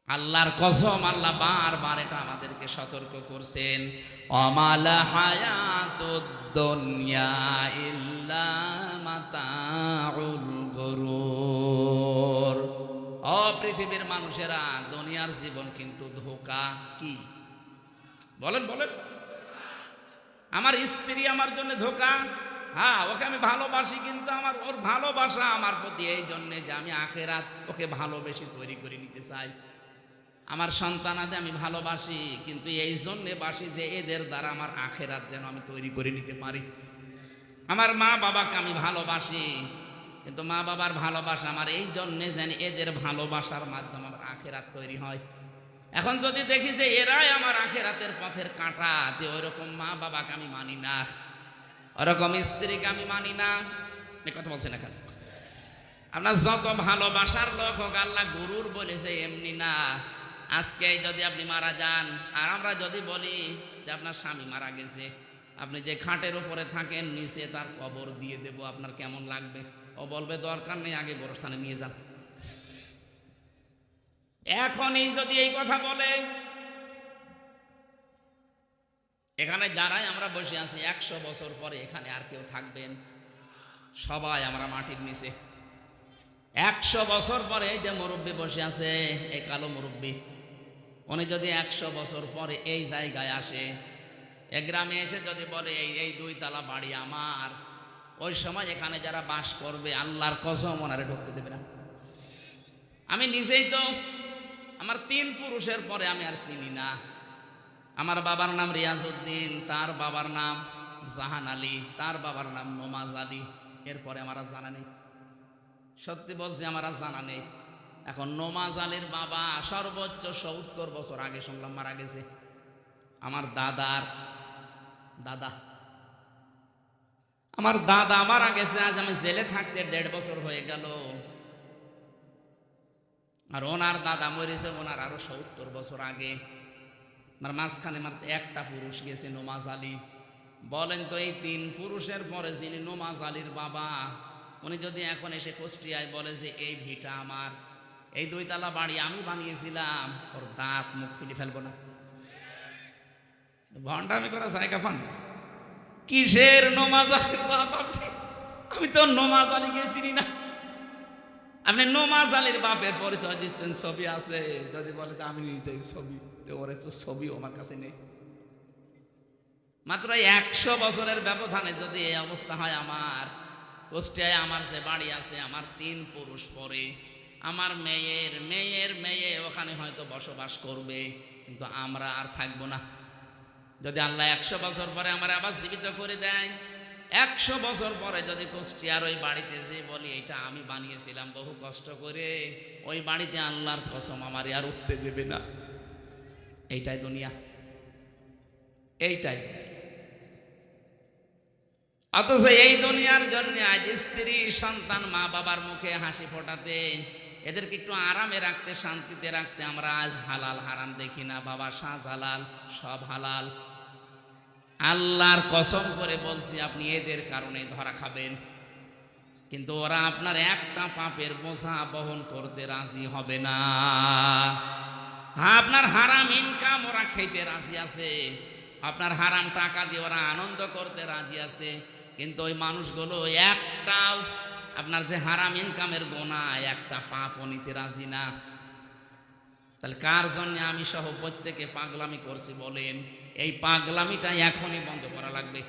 আল্লাহর কসম, আল্লাহ বারবার এটা আমাদেরকে সতর্ক করছেন, অমাল হায়াতুদ দুনিয়া ইল্লা মাতাউল গুরুর। ও পৃথিবীর মানুষেরা, দুনিয়ার জীবন কিন্তু ধোঁকা। কি বলেন বলেন? আমার স্ত্রী আমার জন্য ধোঁকা। হ্যাঁ, ওকে আমি ভালোবাসি, কিন্তু আমার ওর ভালোবাসা আমার প্রতি এই জন্যে যে আমি আখেরাত ওকে ভালোবেসে তৈরি করে নিতে চাই। আমার সন্তানাদের আমি ভালোবাসি, কিন্তু এই জন্যে বাসি যে এদের দ্বারা আমার আখেরাত যেন আমি তৈরি করে নিতে পারি। আমার মা বাবাকে আমি ভালোবাসি, কিন্তু মা বাবার ভালোবাসা আমার এই জন্যে যেন এদের ভালোবাসার মাধ্যমে আমার আখেরাত তৈরি হয়। এখন যদি দেখি যে এরাই আমার আখেরাতের পথের কাঁটা, তে ওইরকম মা বাবাকে আমি মানি না, ওরকম স্ত্রীকে আমি মানি না। এই কথা বলছেন এখন। আপনার যত ভালোবাসার লোক হোক, আল্লাহ গুরুর বলেছে এমনি না। আজকে যদি আপনি মারা যান, আর আমরা যদি বলি যে আপনার স্বামী মারা গেছে, আপনি যে খাটের উপরে থাকেন নিচে তার কবর দিয়ে দেব, আপনার কেমন লাগবে? ও বলবে দরকার নেই, আগে গোরস্থানে নিয়ে যান। এখনই যদি এই কথা বলে, এখানে যারাই আমরা বসে আছি 100 বছর পরে এখানে আর কেউ থাকবেন? সবাই আমরা মাটির নিচে। 100 বছর পরে এই যে মুরব্বী বসে আছে, এই কালো মুরব্বী, উনি যদি 100 বছর পরে এই জায়গায় আসে, এ গ্রামে এসে যদি বলে এই 2 তলা বাড়ি আমার, ওই সময় এখানে যারা বাস করবে আল্লাহর কসম ওনারে ঢুকতে দেবে না। আমি নিজেই তো আমার 3 পুরুষের পরে আমি আর চিনি না। আমার বাবার নাম রিয়াজউদ্দিন, তার বাবার নাম জাহান আলী, তার বাবার নাম নমাজ আলী, এরপরে আমার আর জানা নেই। সত্যি বলছি, আমার আর জানা নেই। এখন নমাজ আলীর বাবা সর্বোচ্চ 70 বছর আগে শুনলাম মারা গেছে। আমার দাদার দাদা, আমার দাদা মারা গেছে, আজ আমি জেলে থাকতে 1.5 বছর হয়ে গেল। আর ওনার দাদা মরেছে ওনার আরো 70 বছর আগে। আমার মাঝখানে মাত্র একটা পুরুষ গেছে, নমাজ আলী। বলেন তো, এই 3 পুরুষের পরে যিনি নমাজ আলীর বাবা, উনি যদি এখন এসে কুষ্টিয়ায় বলে যে এই ভিটা আমার, এই 2 তলা বাড়ি আমি বানিয়েছিলাম, ওর দাঁত মুখ খুলে ফেলবো না। ভণ্ডামি করা জায়গা পান না। কিসের নমাজ আলীর বাবা? আমি তো নমাজ আলী গেছিনি না। আপনি নমাজ আলীর বাপের পরিচয় দিচ্ছেন, ছবি আছে, যদি বলে যে আমি নিজেই ছবি, ওর ছবি আমার কাছে নেই। মাত্র 100 বছরের ব্যবধানে যদি এই অবস্থা হয়, আমার কুষ্টিয়ায় আমার যে বাড়ি আছে, আমার 3 পুরুষ পরে আমার মেয়ের মেয়ের মেয়ে ওখানে হয়তো বসবাস করবে, কিন্তু আমরা আর থাকবো না। যদি আল্লাহ 100 বছর পরে আমার আবার জীবিত করে দেয়, 100 বছর পরে যদি কুষ্টিয়ার ওই বাড়িতে যে বলি এটা আমি বানিয়েছিলাম বহু কষ্ট করে, ওই বাড়িতে আল্লাহর কসম আমার আর উঠতে দেবে না। এইটাই দুনিয়া, এইটাই। অথচ এই দুনিয়ার জন্য আজ স্ত্রী সন্তান মা বাবার মুখে হাসি ফোটাতে, এদেরকে একটু আরামে রাখতে, শান্তিতে রাখতে আমরা আজ হালাল হারাম দেখি না। বাবা শাহজালাল সব হালাল। আল্লাহর কসম করে বলছি, আপনি এদের কারণে ধরা খাবেন, কিন্তু ওরা আপনার একটা পাপের বোঝা বহন করতে রাজি হবে না। আপনার হারাম ইনকাম ওরা খেতে রাজি আছে, আপনার হারাম টাকা দিয়ে ওরা আনন্দ করতে রাজি আছে, কিন্তু ওই মানুষগুলো একটাও আপনার যে হারাম ইনকামের গোনা একটা পাপও নিতে রাজি না। তাহলে কার জন্য আমি সহ প্রত্যেকে পাগলামি করছি বলেন? এই পাগলামিটা এখনই বন্ধ করা লাগবে।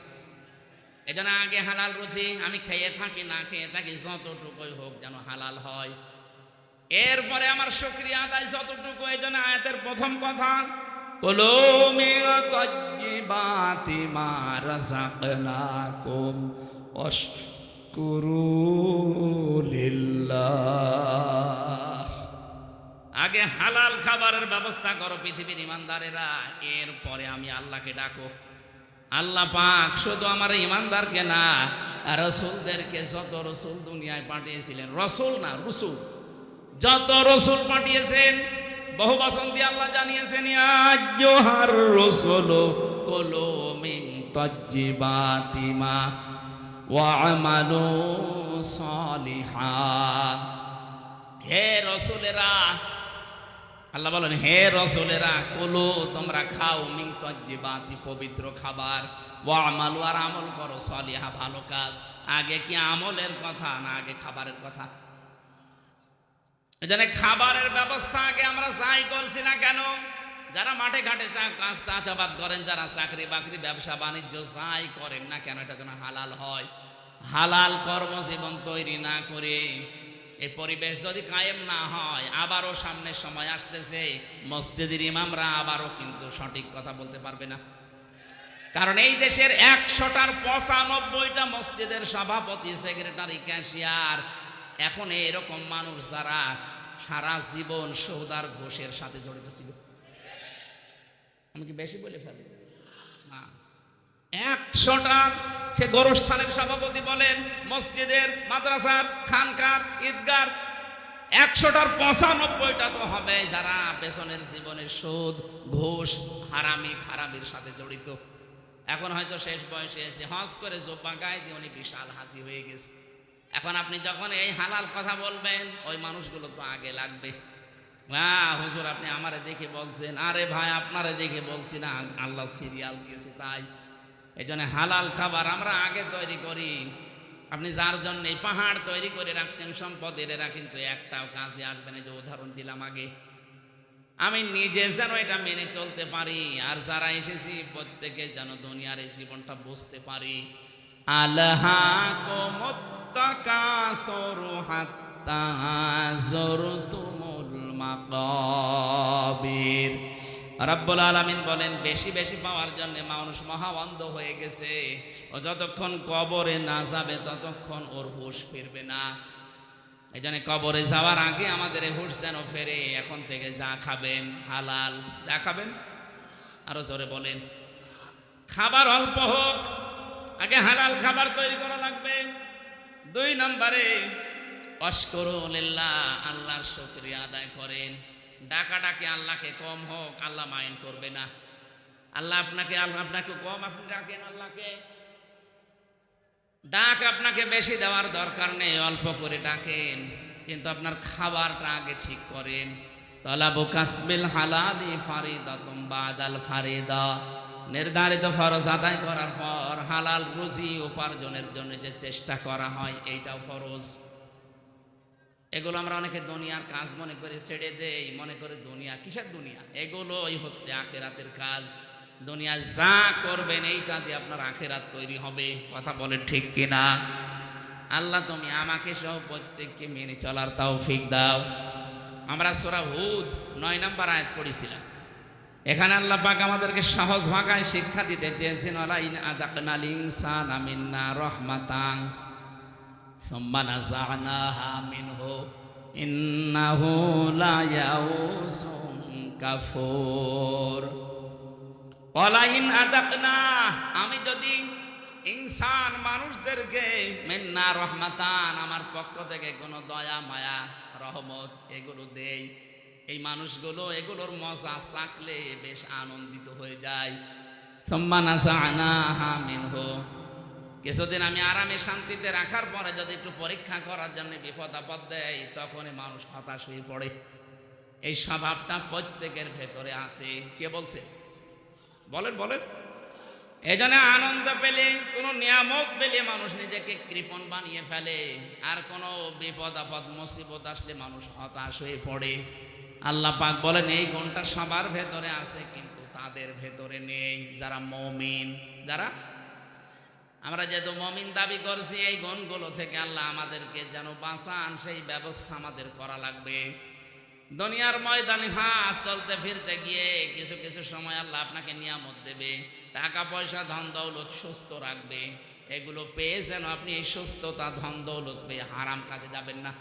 এজন্য আগে হালাল রুচি আমি খেয়ে থাকি না খেয়ে থাকি, যতটুকুই হোক যেন হালাল হয়। এরপরে আমার শুকরিয়া আদায় যতটুকু। এই জন্য আয়াতের প্রথম কথা, কুলু মিন তাইয়্যিবাতি মা রাযাকনাকুম ওয়াশকুরু লিল্লাহ। আগে হালাল খাবারের ব্যবস্থা করো পৃথিবীর ইমানদারেরা, এরপরে আমি আল্লাহকে ডাকো। আল্লাহ পাক শুধু আমার ইমানদারকে না, রসুলদেরকে, যত রসুল দুনিয়ায় পাঠিয়েছিলেন, রসুল না রসুল, যত রসুল পাঠিয়েছেন বহু বচন দিয়ে আল্লাহ জানিয়েছেন, ইয়া আইয়ুহার রাসূলু কুলু মিন তাইয়্যিবাতি মা ওয়া'মালু সালিহা। হে রসুলেরা, আল্লাহ বলেন, হে রসুলেরা, কুলু, তোমরা খাও, মিন তয়্যিবাতি, পবিত্র খাবার, ওয়া আমালু, আর আমল করো, সলিহা, ভালো কাজ। আগে কি আমলের কথা না আগে খাবারের কথা? এজন্য খাবারের ব্যবস্থা আগে আমরা যাই করছি না কেন? যারা মাঠে ঘাটে চাষাবাদ করেন, যারা চাকরি বাকরি ব্যবসা বাণিজ্য যাই করেন না কেন, এটা যেন হালাল হয়। হালাল কর্মজীবন তৈরি না করে এই পরিবেশ যদি কায়েম না হয়, আবারও সামনের সময় আসতেছে মসজিদের ইমামরা আবারও কিন্তু সঠিক কথা বলতে পারবে না। কারণ এই দেশের 100টার 95টা মসজিদের সভাপতি, সেক্রেটারি, ক্যাশিয়ার এখন এরকম মানুষ যারা সারা জীবন সৌদার ঘোষের সাথে জড়িত ছিল। আমি কি বেশি বলে ফেলি না? 100টা, সে গোরস্থানের সভাপতি বলেন, মসজিদের, মাদ্রাসার, খানকার, ঈদগার, 100টার 95টা তো হবে যারা পেছনের জীবনের সুদ, ঘুষ, হারামি, খারামির সাথে জড়িত। এখন হয়তো শেষ বয়সে এসে হজ করে জোব্বা গায়ে দিয়ে উনি বিশাল হাসি হয়ে গেছে। এখন আপনি যখন এই হালাল কথা বলবেন, ওই মানুষগুলো তো আগে লাগবে। না হুজুর, আপনি আমারে দেখে বলছেন। আরে ভাই, আপনারে দেখে বলছি না, আল্লাহ সিরিয়াল দিয়েছে তাই। এই জন্য হালাল খাবার আমরা আগে তৈরি করি। আপনি যার জন্য এই পাহাড় তৈরি করে রাখছেন সম্পদের, এরা কিন্তু একটাও কাজে আসবে না। যে উদাহরণ দিলাম আগে, আমি নিজে যেন এটা মেনে চলতে পারি, আর যারা এসেছি প্রত্যেকে যেন দুনিয়ার এই জীবনটা বুঝতে পারি। আলহাকুমুত তাকাসুরু হাত্তা যুরতুমুল মাকাবির। রব্বুল আলামিন বলেন, বেশি বেশি পাওয়ার জন্য মানুষ মহা অন্ধ হয়ে গেছে। ও যতক্ষণ কবরে না যাবে ততক্ষণ ওর হুঁশ ফিরবে না। এই জন্য কবরে যাওয়ার আগে আমাদের হুঁশ যেন ফেরে। এখন থেকে যা খাবেন হালাল, যা খাবেন, আরো জোরে বলেন, খাবার অল্প হোক, আগে হালাল খাবার তৈরি করা লাগবে। 2 নম্বরে আশকুরুলিল্লাহ, আল্লাহর শুকরিয়া আদায় করেন। ডাকাডাকি আল্লাহকে কম হোক, আল্লাহ মাইন্ড করবে না। আল্লাহ আপনাকে কম, আপনি ডাকেন আল্লাহকে। ডাক আপনাকে বেশি দেওয়ার দরকার নেই, অল্প করে ডাকেন, কিন্তু আপনার খাবারটা আগে ঠিক করেন। তালাবু কাসবিল হালালি ফারিদাতুম বাদাল ফারিদা, নির্ধারিত ফরজ আদায় করার পর হালাল রুজি উপার্জনের জন্য যে চেষ্টা করা হয়, এইটাও ফরজ। এগুলো আমরা অনেকে দুনিয়ার কাজ মনে করে ছেড়ে দেই, মনে করে দুনিয়া, কিসের দুনিয়া? এগুলোই হচ্ছে আখেরাতের কাজ। দুনিয়া যা করবেন এইটা দিয়ে আপনার আখেরাত তৈরি হবে। কথা বলে ঠিক কিনা? আল্লাহ তুমি আমাকে সহ প্রত্যেককে মেনে চলার তৌফিক দাও। আমরা সূরা হুদ 9 নম্বর আয়াত পড়েছিলাম। এখানে আল্লাহ পাক আমাদেরকে সহজ ভাষায় শিক্ষা দিতে চেয়েছেন, ওয়ালাইন আযাকনাল ইনসানা মিন্না রাহমাতান সুম্মা নাযা'নাহা মিনহু ইন্নাহু লা ইয়াউসুন কাফুর। ওয়ালাইন আযাকনা, আমি যদি ইনসান মানুষদেরকে মিন্না রাহমাতান, আমার পক্ষ থেকে কোনো দয়া মায়া রহমত এগুলো দেই, এই মানুষগুলো এগুলোর মজা চাকলে বেশ আনন্দিত হয়ে যায়। সুম্মা নাযা'নাহা মিনহু, কিছুদিন আমি আরামে শান্তিতে রাখার পরে যদি একটু পরীক্ষা করার জন্য বিপদ আপদ দেয়, তখনই মানুষ হতাশ হয়ে পড়ে। এই স্বভাবটা প্রত্যেকের ভেতরে আছে। কে বলছে? বলেন বলেন। এই জন্য আনন্দ পেলে, কোনো নিয়ামত পেলে মানুষ নিজেকে কৃপণ বানিয়ে ফেলে, আর কোনো বিপদ আপদ মুসিবত আসলে মানুষ হতাশ হয়ে পড়ে। আল্লাহ পাক বলেন, এই গুণটা সবার ভেতরে আছে, কিন্তু তাদের ভেতরে নেই যারা মুমিন। যারা আমরা যেহেতু মুমিন দাবি করছি, এই গুণগুলো থেকে আল্লাহ আমাদেরকে যেন বাঁচান, সেই ব্যবস্থা আমাদের করা লাগবে। দুনিয়ার ময়দানে চলতে ফিরতে গিয়ে কিছু কিছু সময় আল্লাহ আপনাকে নিয়ামত দেবে, টাকা পয়সা ধন দৌলত সুস্থ রাখবে। এগুলো পেয়ে যেন আপনি এই সুস্থতা ধন দৌলত পেয়ে হারাম কাজে যাবেন না।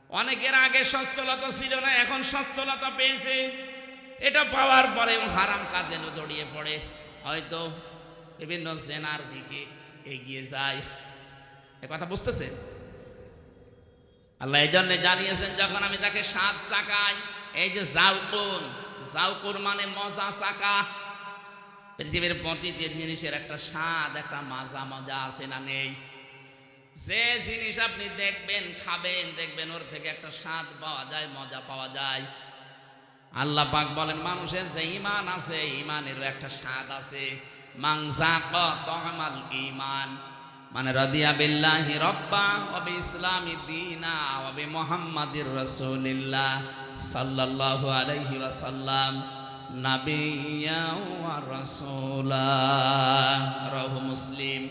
অনেকের আগে সচ্ছলতা ছিল না, এখন সচ্ছলতা পেয়েছে, এটা পাওয়ার পরে হারাম কাজে জড়িয়ে পড়ে, হয়তো বিভিন্ন জেনার দিকে এগিয়ে যায়। এ কথা বুঝতেছে? আল্লাহ এই জন্য জানিয়েছেন, যখন আমি তাকে 7 চাকায়, এই যে জাউকুন মানে মজা চাকা, পৃথিবীর প্রতিটি জিনিসের একটা স্বাদ, একটা মজা আছে না নেই? যে জিনিস আপনি দেখবেন, খাবেন, দেখবেন ওর থেকে একটা স্বাদ পাওয়া যায়, মজা পাওয়া যায়। আল্লাহ পাক বলেন মানুষের যে ঈমান আছে ঈমানেরও একটা স্বাদ আছে। মান যাকা তা'মাল ঈমান, মানে রাদিয়া বিল্লাহি রাব্বা ওয়া বিইসলামি দীনা ওয়া বিমুহাম্মাদির রাসূলিল্লাহ সাল্লাল্লাহু আলাইহি ওয়াসাল্লাম নাবিয়্যা ওয়া রাসূলা। রাহু মুসলিম।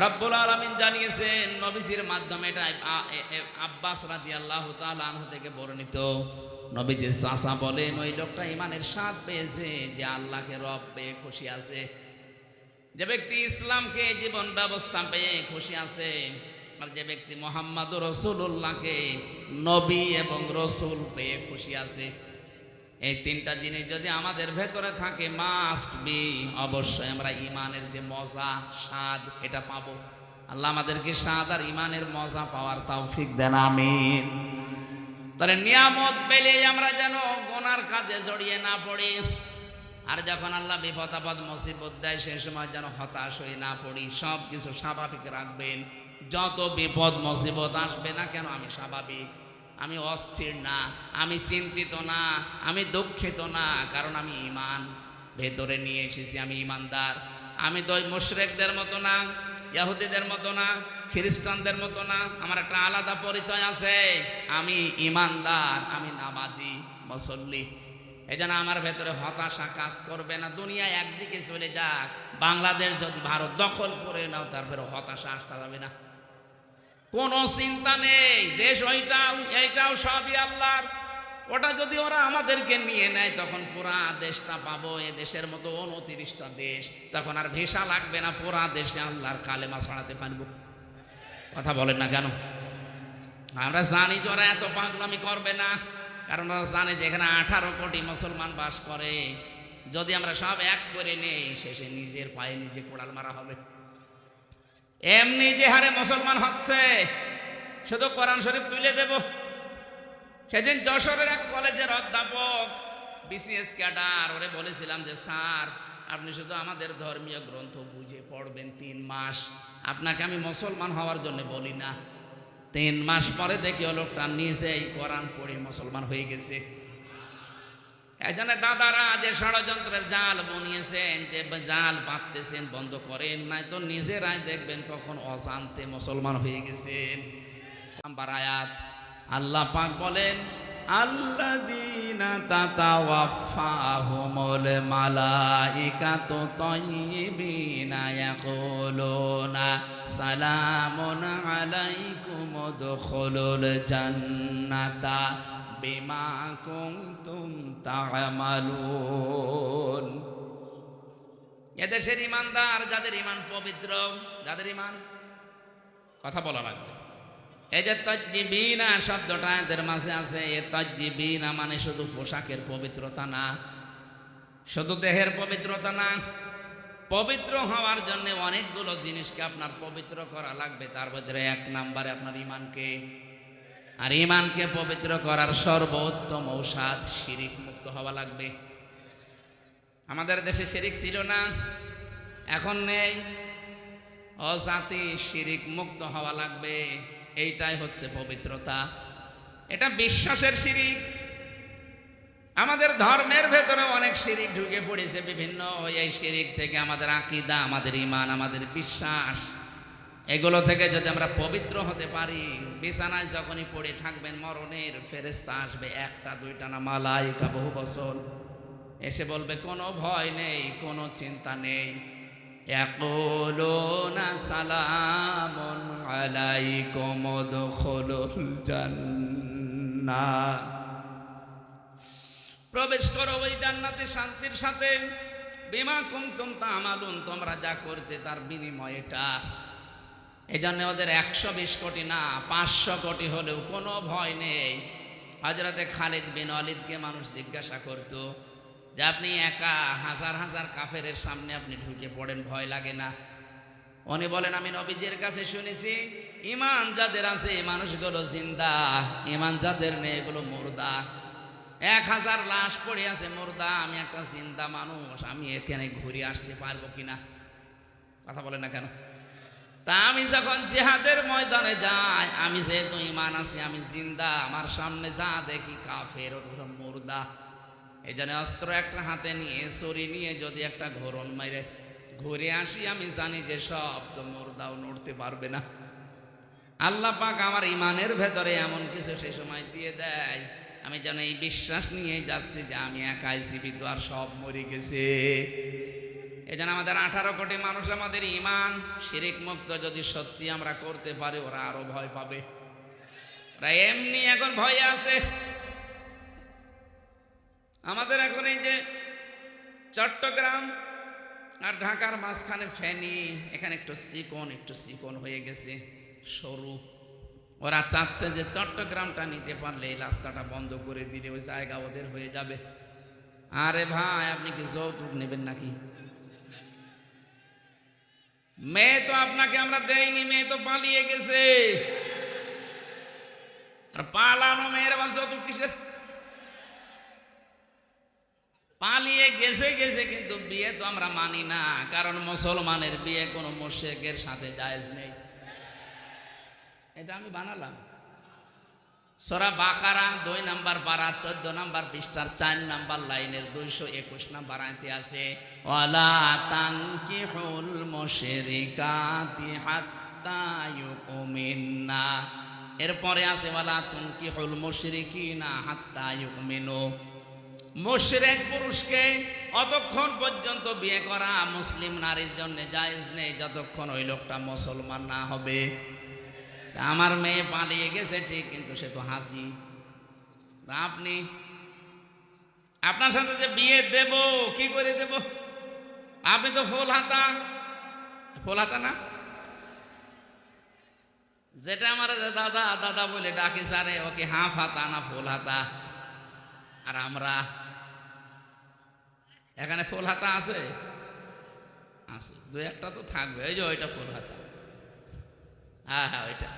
রব্বুল আলামিন জানিয়েছেন নবীজির মাধ্যমে, এটা আব্বাস রাদিয়াল্লাহু তাআলা আনহু থেকে বর্ণিত। নবীজির চাচা বলেন ওই লোকটা ঈমানের স্বাদ পেয়েছে যে আল্লাহকে রব পেয়ে খুশি আছে। যে ব্যক্তি ইসলামকে জীবন ব্যবস্থা পেয়ে খুশি আছে, আর যে ব্যক্তি মুহাম্মদুর রাসূলুল্লাহকে নবী এবং রসুল পেয়ে খুশি আছে। এই তিনটা জিনিস যদি আমাদের ভেতরে থাকে, মাস্ট বি, অবশ্যই আমরা ঈমানের যে মজা স্বাদ এটা পাবো। আল্লাহ আমাদেরকে স্বাদ আর ঈমানের মজা পাওয়ার তৌফিক দেন, আমিন। তাহলে নিয়ামত পেলে আমরা যেন গুনার কাজে জড়িয়ে না পড়ি, আর যখন আল্লাহ বিপদ আপদ মুসিবত দেয় সে সময় যেন হতাশ হয়ে না পড়ি। সব কিছু স্বাভাবিক রাখবেন। যত বিপদ মুসিবত আসবে না কেন আমি স্বাভাবিক, আমি অস্থির না, আমি চিন্তিত না, আমি দুঃখিত না, কারণ আমি ঈমান ভেতরে নিয়ে এসেছি, আমি ঈমানদার। আমি তো ওই মুশরিকদের মতো না, ইহুদিদের মতো না, খ্রিস্টানদের মতো না। আমার একটা আলাদা পরিচয় আছে, আমি ঈমানদার, আমি নামাজি মুসল্লি। এই জন্য আমার ভেতরে হতাশা কাজ করবে না। দুনিয়া একদিকে চলে যাক, বাংলাদেশ যদি ভারত দখল করে নাও তারপরে হতাশা আসতে যাবে না, কোনো চিন্তা নেই। দেশ ওইটাও এইটাও সবই আল্লাহর। ওটা যদি ওরা আমাদেরকে নিয়ে নেয় তখন পুরা দেশটা পাবো। এ দেশের মতো 29টা দেশ, তখন আর ভিসা লাগবে না, পুরা দেশে আল্লাহর কালেমা ছড়াতে পারবো। কথা বলেন না কেন? আমরা জানি যে ওরা এত পাগলামি করবে না, কারণ ওরা জানে যে এখানে 18 কোটি মুসলমান বাস করে। যদি আমরা সব এক করে নেই, শেষে নিজের পায়ে নিজে কোড়াল মারা হবে। এমনি যে হারে মুসলমান হচ্ছে, শুধু কোরআন শরীফ তুলে দেব। সেদিন যশোরের এক কলেজের অধ্যাপক বিসিএস ক্যাডার, ওরে বলেছিলাম যে স্যার আপনি শুধু আমাদের ধর্মীয় গ্রন্থ বুঝে পড়বেন 3 মাস, আপনাকে আমি মুসলমান হওয়ার জন্য বলি না। 3 মাস পরে দেখি ও লোকটা নিজেই কোরআন পড়ে মুসলমান হয়ে গেছে। এজন্য দাদারা যে ষড়যন্ত্রের জাল বুনিয়েছেন, যে জাল পাততেছেন, বন্ধ করেন, নাই তো নিজেরাই দেখবেন কখন অজান্তে মুসলমান হয়ে গেছেন। নাম্বার আয়াত আল্লাহ পাক বলেন আল্লাযীনা তাতাওয়াফাহুমুল মালাইকাতু তাইয়্যিবিনা ইয়াকুলুনা সালামুন আলাইকুম উদখুলুল জান্নাতা বিমা কুনতুম তা'মালুন। এদেশের ঈমানদার যাদের ঈমান পবিত্র, যাদের ঈমান, কথা বলা লাগবে। এই যে তাজ্জিবিনা শব্দটা এদের মাঝে আছে, এ তাজ্জিবিনা মানে শুধু পোশাকের পবিত্রতা না, শুধু দেহের পবিত্রতা না। পবিত্র হওয়ার জন্য অনেকগুলো জিনিসকে আপনার পবিত্র করা লাগবে। তার ভিতরে 1 নম্বরে আপনার ঈমানকে। আর ঈমানকে পবিত্র করার সর্বোত্তম ঔষধ শিরিক মুক্ত হওয়া লাগবে। আমাদের দেশে শিরিক ছিল না, এখন নেই। ও জাতি, শিরিক মুক্ত হওয়া লাগবে। এইটাই হচ্ছে পবিত্রতা। এটা বিশ্বাসের শিরিক। আমাদের ধর্মের ভেতরে অনেক শিরিক ঢুকে পড়েছে বিভিন্ন। এই শিরিক থেকে আমাদের আকীদা, আমাদের ঈমান, আমাদের বিশ্বাস, এগুলো থেকে যদি আমরা পবিত্র হতে পারি, বিছানায় যখনই পড়ে থাকবেন মরণের ফেরেশতা আসবে, 1টা 2টা না, মালায়েকা বহু বছর এসে বলবে কোনো ভয় নেই, কোনো চিন্তা নেই। ইয়াকুলুনা সালামুন আলাইকুম উদখুলুল জান্নাহ, প্রবেশ করো ওই জান্নাতে শান্তির সাথে। বিমা কুনতুম তা'মালুন, তোমরা যা করতে তার বিনিময় এটা। এই জন্য ওদের 120 কোটি না 500 কোটি হলেও কোনো ভয় নেই। হযরতে খালিদ বিন ওয়ালিদকে মানুষ জিজ্ঞাসা করত যে আপনি একা হাজার হাজার কাফেরের সামনে আপনি ঢুকে পড়েন, ভয় লাগে না? উনি বলেন আমি নবীজির কাছে শুনেছি ঈমান যাদের আছে এই মানুষগুলো জিন্দা, ঈমান যাদের নেই এগুলো মুর্দা। 1000 লাশ পড়ে আছে মুর্দা, আমি একটা জিন্দা মানুষ, আমি এখানে ঘুরে আসতে পারবো কিনা? কথা বলে না কেন? তা আমি যখন জিহাদের ময়দানে যাই, আমি যেহেতু ঈমান আছে, আমি জিন্দা, আমার সামনে যা দেখি কাফের, ওরা মুর্দা। এই জন্য অস্ত্র একটা হাতে নিয়ে ছড়ি নিয়ে যদি একটা ঘোরণ মাইরে ঘুরে আসি, আমি জানি যে সব তো মুর্দাও নড়তে পারবে না। আল্লাহ পাক আমার ইমানের ভেতরে এমন কিছু সেই সময় দিয়ে দেয়, আমি যেন এই বিশ্বাস নিয়ে যাচ্ছি যে আমি একাই জীবিত, আর সব মরে গেছে। এই জন্য আমাদের 18 কোটি মানুষ, আমাদের ইমান শিরিক মুক্ত যদি সত্যি আমরা করতে পারি, ওরা আরো ভয় পাবে। ওরা এমনি এখন ভয়ে আছে। আমাদের এখন এই যে চট্টগ্রাম আর ঢাকার মাঝখানে ফেনী, এখানে একটু চিকন হয়ে গেছে, সরু। ওরা চাচ্ছে যে চট্টগ্রামটা নিতে পারলে, এই রাস্তাটা বন্ধ করে দিলে ওই জায়গা ওদের হয়ে যাবে। আরে ভাই, আপনি কি যৌতুক নেবেন নাকি? মেয়ে তো আপনাকে আমরা দেইনি, মেয়ে তো পালিয়ে গেছে। আর পালানো মেয়ের আবার যৌতুক কিসের? পালিয়ে গেছে কিন্তু বিয়ে তো আমরা মানি না, কারণ মুসলমানের বিয়ে কোনো মুশরিকের সাথে জায়েজ নেই। এটা আমি বানালাম। সূরা বাকারা 2 নম্বর পারা 14 নম্বর পৃষ্ঠার 4 নম্বর লাইনের 221 নম্বর আয়াতে আছে, ওয়ালা তানকিহুল মুশরিকাতি হাত্তা ইউমিননা। এরপরে আছে ওয়ালা তানকিহুল মুশরিকিনা হাত্তা ইউমিনু। মুশরিক পুরুষকে অতক্ষণ পর্যন্ত বিয়ে করা মুসলিম নারীর জন্য জায়েজ নেই, যতক্ষণ ওই লোকটা মুসলমান না হবে। আমার মেয়ে পালিয়ে গেছে ঠিক, কিন্তু সে তো হাসি। আপনার সাথে যে বিয়ে দেব, কি করে দেব? আপনি তো ফুল হাতা না, যেটা আমার দাদা দাদা বলে ডাকি সারে, ওকে হাফ হাতা না ফুল হাতা। আর আমরা এখানে ফুল হাতা আছে, 2-1টা তো থাকবে। এই যে ওইটা ফুল হাতা, হ্যাঁ ওইটা,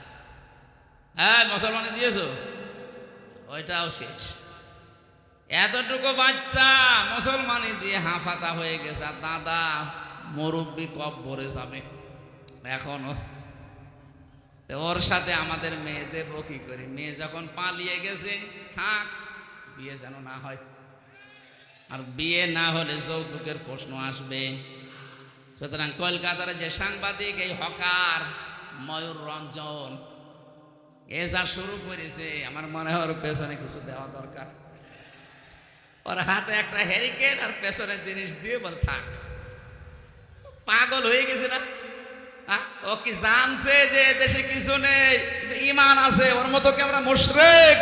হ্যাঁ মুসলমানে দিয়েছো, ওইটাও শেষ। এতটুকু বাচ্চা মুসলমানি দিয়ে হাফাতা হয়ে গেছে, আর দাদা মুরব্বি কব্বরে যাবে এখনো। ওর সাথে আমাদের মেয়ে দেব কি করি? মেয়ে যখন পালিয়ে গেছে, থাক, বিয়ে যেন না হয়। আর বিয়ে না হলে যৌতুকের প্রশ্ন আসবে। সুতরাং কলকাতার যে সাংবাদিক, এই হকার ময়ূর রঞ্জন, এ যা শুরু করেছে, আমার মনে হয় ওর পেছনে কিছু দেওয়া দরকার। ওর হাতে একটা হ্যারিকেন আর পেছনে জিনিস দিয়ে বল থাক। পাগল হয়ে গেছে না? ও কি জানছে যে দেশে কিছু নেই, কিন্তু ইমান আছে? ওর মতো কি আমরা মুশরিক?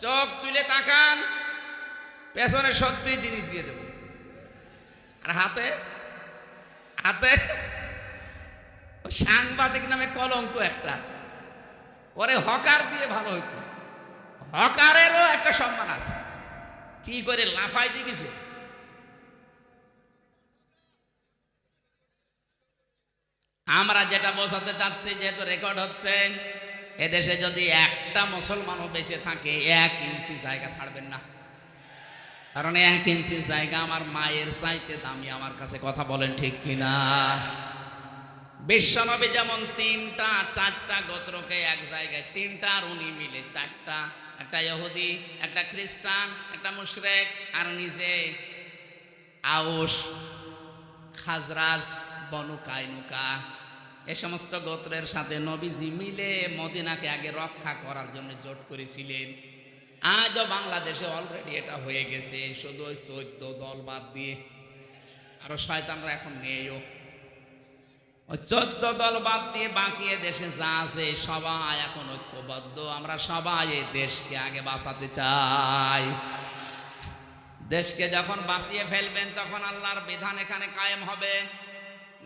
চোখ তুলে তাকান, পেছনে সত্যি জিনিস দিয়ে দেব। আর হাতে সাংবাদিক নামে কলঙ্ক একটা। ওরে হকার দিয়ে ভালো হইত, হকারেরও একটা সম্মান আছে। কি করে লাফাই দিয়েছে। আমরা যেটা বোঝাতে চাচ্ছি, যেহেতু রেকর্ড হচ্ছে, এদেশে যদি একটা মুসলমানও বেঁচে থাকে, 1 ইঞ্চি জায়গা ছাড়বেন না। কারণ 1 ইঞ্চি জায়গা আমার মায়ের চাইতে দামি আমার কাছে। কথা বলেন ঠিক কিনা? বিশ্বনবী যেমন 3-4টা গোত্রকে এক জায়গায়, 3টা আর উনি মিলে 4টা, একটা ইহুদি, একটা খ্রিস্টান, একটা মুশরিক, আর নিজে আউস, খাজরাজ, বনু কাইনুকা, এ সমস্ত গোত্রের সাথে নবীজি মিলে মদিনাকে আগে রক্ষা করার জন্য জোট করেছিলেন। আজও বাংলাদেশে অলরেডি এটা হয়ে গেছে, শুধু ওই 14 দল বাদ দিয়ে। আরো শয়তানরা এখন নেইও। ওই 14 দল বাদ দিয়ে বাকি দেশে যা আছে সবাই এখন ঐক্যবদ্ধ। আমরা সবাই এই দেশকে আগে বাঁচাতে চাই। দেশকে যখন বাঁচিয়ে ফেলবেন, তখন আল্লাহর বিধান এখানে কায়েম হবে।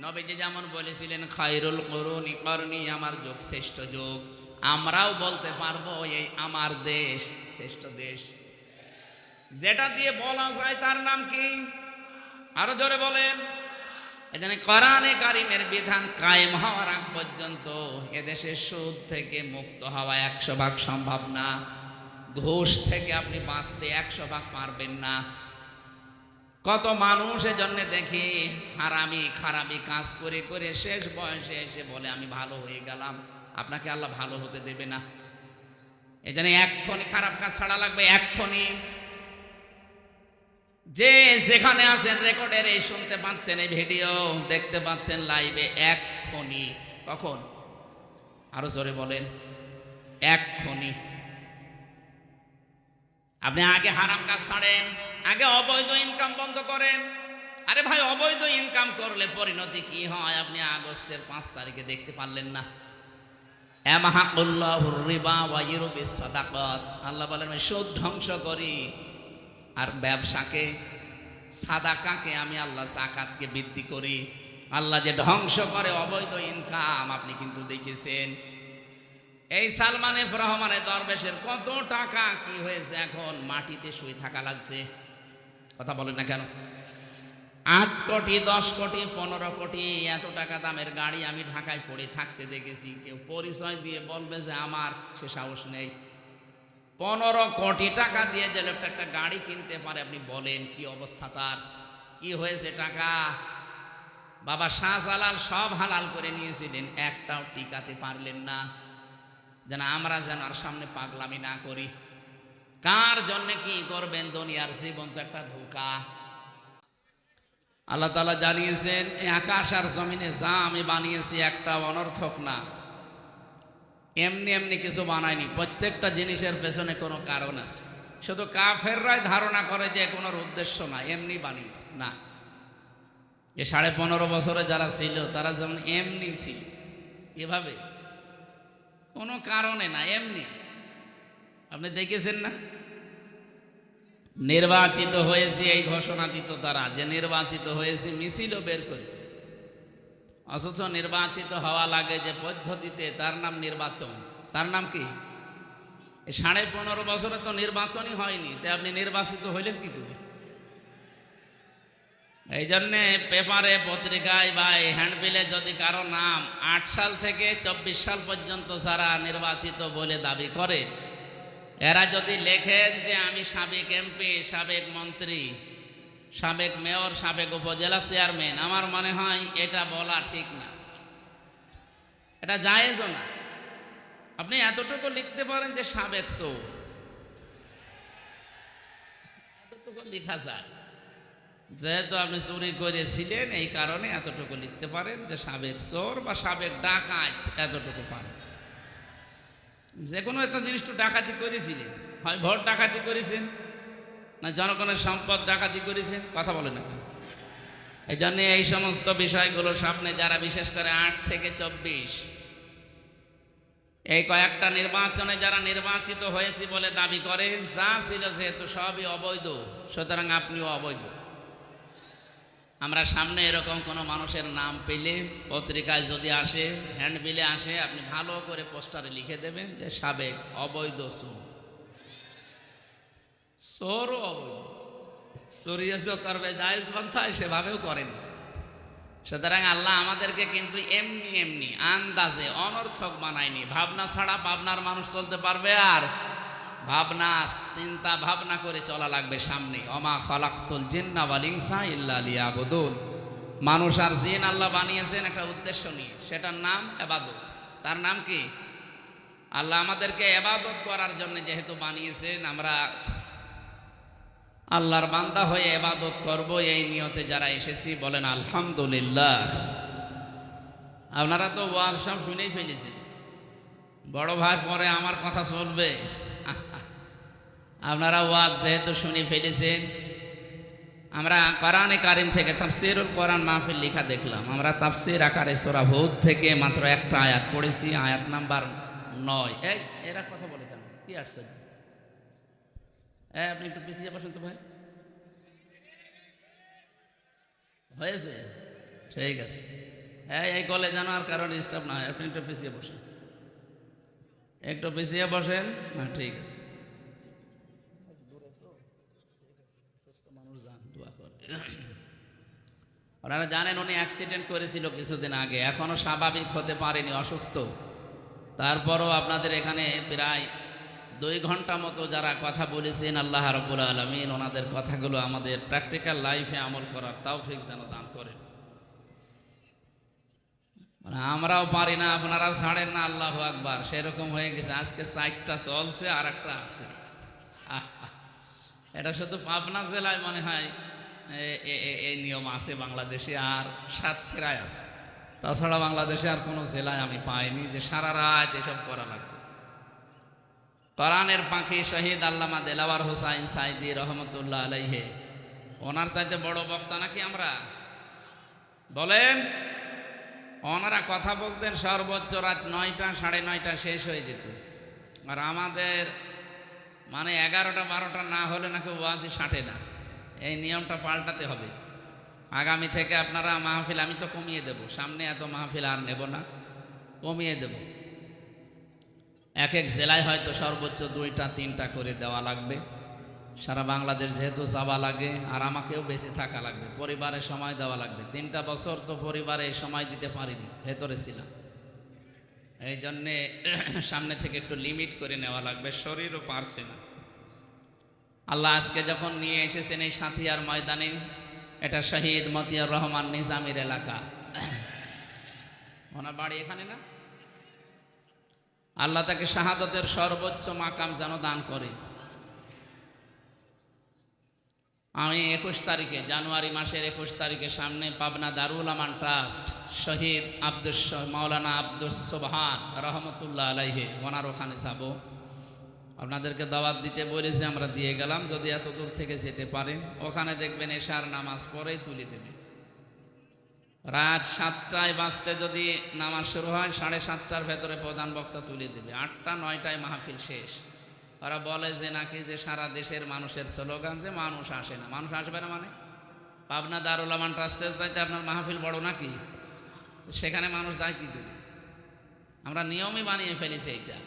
নবীজি যেমন বলেছিলেন, খায়রুল কুরুনি করনি, আমার যুগ শ্রেষ্ঠ যুগ। আমরাও বলতে পারবো এই আমার দেশ শ্রেষ্ঠ দেশ। যেটা দিয়ে বলা যায় তার নাম কি? আরো জোরে বলেন। এজন্য কোরআনে কারীমের বিধান কায়েম হওয়ার আগ পর্যন্ত এদেশে সুদ থেকে মুক্ত হওয়া 100% সম্ভব না। ঘুষ থেকে আপনি বাঁচতে 100% পারবেন না। কত মানুষ এজন্য দেখি হারামি খারামি কাজ করে করে শেষ বয়সে এসে বলে আমি ভালো হয়ে গেলাম। আপনাকে আল্লাহ ভালো হতে দেবে না। এজন্য এক্ষুনি খারাপ কাজ ছাড়া লাগবে, এক্ষুনি। যে যেখানে আছেন রেকর্ডের এই শুনতে পাচ্ছেন, এই ভিডিও দেখতে পাচ্ছেন লাইভে, এক্ষুনি, কখন, আরো জোরে বলেন, এক্ষুনি আপনি আগে হারাম কাজ ছাড়েন, আগে অবৈধ ইনকাম বন্ধ করেন। আরে ভাই, অবৈধ ইনকাম করলে পরিণতি কি হয় আপনি আগস্টের 5 তারিখে দেখতে পারলেন না? ইয়ামহাকুল্লাহুর রিবা ওয়া ইউরবিস সাদাকাত, আল্লাহ বলেন আমি সুদ ধ্বংস করি আর ব্যবসাকে, সাদাকাকে আমি আল্লাহ যাকাতকে বৃদ্ধি করি। আল্লাহ যে ধ্বংস করে অবৈধ ইনকাম আপনি কিন্তু দেখেছেন। এই সালমান এফ রহমানের দরবেশের কত টাকা কি হয়েছে, এখন মাটিতে শুয়ে থাকা লাগছে। কথা বলেন না কেন? 8 কোটি, 10 কোটি, 15 কোটি এত টাকা দামের গাড়ি আমি ঢাকায় পড়ে থাকতে দেখেছি। কেউ পরিচয় দিয়ে বলবে যে আমার, সে সাহস নেই। 15 কোটি টাকা দিয়ে যে লোকটা একটা গাড়ি কিনতে পারে, আপনি বলেন কি অবস্থা তার, কি হয়েছে টাকা? বাবা শাহজালাল সব হালাল করে নিয়েছিলেন, একটাও টিকাতে পারলেন না। যেন আমরা যেন আর সামনে পাগলামি না করি। কার জন্য কি করবেন? দুনিয়ার জীবন তো একটা ধোঁকা। আল্লাহ তাআলা জানিয়েছেন, এই আকাশ আর জমিনে যা আমি বানিয়েছি একটা অনর্থক না, এমনি এমনি কিছু বানায়নি। প্রত্যেকটা জিনিসের পেছনে কোনো কারণ আছে। শুধু কাফেররাই ধারণা করে যে কোনো উদ্দেশ্য না, এমনি বানিয়েছে না। যে 15.5 বছরে যারা ছিল তারা যেমন এমনি ছিল, এভাবে কোনো কারণে না, এমনি। আপনি দেখেছেন না, নির্বাচিত হয়েছে এই ঘোষণা দিত তারা, যে নির্বাচিত হয়েছে মিছিলও বের করে। অথচ নির্বাচিত হওয়া লাগে যে পদ্ধতিতে, তার নাম নির্বাচন। তার নাম কি? 15.5 বছরে তো নির্বাচনই হয়নি, তাই আপনি নির্বাচিত হইলেন কি করে? এই জন্যে পেপারে, পত্রিকায় বা হ্যান্ডবিলে যদি কারো নাম 8 সাল থেকে 24 সাল পর্যন্ত যারা নির্বাচিত বলে দাবি করে, এরা যদি লেখেন যে আমি সাবেক এমপি, সাবেক মন্ত্রী, সাবেক মেয়র, সাবেক উপজেলা চেয়ারম্যান, আমার মনে হয় এটা বলা ঠিক না, এটা জায়েজও না। আপনি এতটুকু লিখতে পারেন যে সাবেক চোর, এতটুকু লেখা যায়। যেহেতু আপনি চুরি করেছিলেন এই কারণে এতটুকু লিখতে পারেন যে সাবেক চোর বা সাবেক ডাকাত, এতটুকু পারেন। যে কোনো একটা জিনিস তো ডাকাতি করেছিলেন, হয় ভোট ডাকাতি করেছেন, না জনগণের সম্পদ ডাকাতি করেছেন, কথা বলে না কেন? এই জন্য এই সমস্ত বিষয়গুলো সামনে যারা বিশেষ করে 8 থেকে 24 এই কয়েকটা নির্বাচনে যারা নির্বাচিত হয়েছে বলে দাবি করেন, যা ছিল যেহেতু সবই অবৈধ, সুতরাং আপনিও অবৈধ। আমরা সামনে এরকম কোনো মানুষের নাম পেলে, পত্রিকায় যদি আসে, হ্যান্ডবিলে আসে, আপনি ভালো করে পোস্টারে লিখে দেবেন যে সাবেক অবৈধ চোর। চোরও অবৈধ, চুরিও করবে, জায়েজ পন্থায় সেভাবেও করেন। সুতরাং আল্লাহ আমাদেরকে কিন্তু এমনি এমনি আন্দাজে অনর্থক বানায়নি। ভাবনা ছাড়া ভাবনার মানুষ চলতে পারবে? আর ভাবনা, চিন্তা ভাবনা করে চলা লাগবে সামনে। ওমা খালাকতুল জিন্না ওয়াল ইনসা ইল্লা লিয়াবুদুন। মানুষ আর জিন আল্লাহ বানিয়েছেন একটা উদ্দেশ্য নিয়ে, সেটার নাম ইবাদত। তার নাম কি? আল্লাহ আমাদেরকে ইবাদত করার জন্য যেহেতু বানিয়েছেন, আমরা আল্লাহর বান্দা হয়ে ইবাদত করব, এই নিয়তে যারা এসেছি বলেন আলহামদুলিল্লাহ। আপনারা তো ওয়াজ সব শুনেই ফেলেছেন, বড় ভাই পরে আমার কথা চলবে। আপনারা ওয়াজ যেহেতু শুনে ফেলেছেন, আমরা কোরআনে কারিম থেকে তাফসীরুল কোরআন মাহফিল লেখা দেখলাম। আমরা তাফসীর আকারে সূরা হুদ থেকে মাত্র একটা আয়াত পড়েছি, আয়াত নাম্বার 9। এই এরা কথা বলে কেন? কি আসছে? আপনি একটু পিছিয়ে বসেন তো ভাই। হয়েছে? ঠিক আছে। হ্যাঁ, এই কলে যেন আর কারণ ডিস্টার্ব না হয়, আপনি একটু পিছিয়ে বসেন, একটু পিছিয়ে বসেন। না, ঠিক আছে। ওনারা জানেন উনি অ্যাক্সিডেন্ট করেছিল কিছুদিন আগে, এখনো স্বাভাবিক হতে পারেনি, অসুস্থ। তারপরও আপনাদের এখানে প্রায় 2 ঘন্টা মতো যারা কথা বলেছেন, আল্লাহ রাব্বুল আলামিন ওনাদের কথাগুলো আমাদের প্র্যাকটিক্যাল লাইফে আমল করার তৌফিক যেন দান করেন। মানে আমরাও পারি না, আপনারাও ছাড়েন না, আল্লাহু আকবার। সেরকম হয়ে গেছে। আজকে 4টা চলছে আর একটা আছে। এটা শুধু পাবনা জেলায় মনে হয় এই নিয়ম আছে বাংলাদেশে, আর সাতক্ষীরায় আছে। তাছাড়া বাংলাদেশে আর কোনো জেলায় আমি পাইনি যে সারা রাত এসব করা লাগবে। কোরআনের পাখি শহীদ আল্লামা দেলাওয়ার হোসাইন সাইদি রহমতুল্লাহ আলাইহে, ওনার চাইতে বড় বক্তা নাকি আমরা? বলেন। ওনারা কথা বলতেন সর্বোচ্চ রাত 9টা 9:30 শেষ হয়ে যেত, আর আমাদের মানে 11টা 12টা না হলে নাকি ওয়াজই ছাঁটে না। এই নিয়মটা পাল্টাতে হবে। আগামী থেকে আপনারা মাহফিল আমি তো কমিয়ে দেব, সামনে এত মাহফিল আর নেব না, কমিয়ে দেব। এক এক জেলায় হয়তো সর্বোচ্চ 2টা 3টা করে দেওয়া লাগবে। সারা বাংলাদেশ যেহেতু যাওয়া লাগে, আর আমাকেও বেঁচে থাকা লাগবে, পরিবারে সময় দেওয়া লাগবে। 3টা বছর তো পরিবারে সময় দিতে পারিনি, ভেতরে ছিলাম। এই জন্যে সামনে থেকে একটু লিমিট করে নেওয়া লাগবে, শরীরও পারছে না। আল্লাহ আজকে যখন নিয়ে এসেছেন এই সাথিয়ার ময়দানে, এটা শহীদ মতিয়ার রহমান নিজামীর এলাকা, ওনার বাড়ি এখানে না? আল্লাহ তাকে শাহাদতের সর্বোচ্চ মাকাম যেন দান করে। আমি 21 তারিখে, জানুয়ারি মাসের 21 তারিখে সামনে পাবনা দারুল আমান ট্রাস্ট শহীদ মাওলানা আব্দুস সোবহান রহমতুল্লাহ আলাইহে, ওনার ওখানে যাব। আপনাদেরকে দাওয়াত দিতে বলেছে, আমরা দিয়ে গেলাম। যদি এত দূর থেকে যেতে পারেন, ওখানে দেখবেন এশার নামাজ পড়েই তুলে দেবে। রাত 7টায় বাজতে যদি নামাজ শুরু হয়, 7:30টার ভেতরে প্রধান বক্তা তুলে দেবে। 8টা 9টায় মাহফিল শেষ। ওরা বলে যে নাকি যে সারা দেশের মানুষের স্লোগান যে মানুষ আসে না। মানুষ আসবে না মানে? পাবনা দারুল আমান ট্রাস্টের চাইতে আপনার মাহফিল বড় নাকি? সেখানে মানুষ যায় কি করে? আমরা নিয়মই বানিয়ে ফেলেছি এইটা।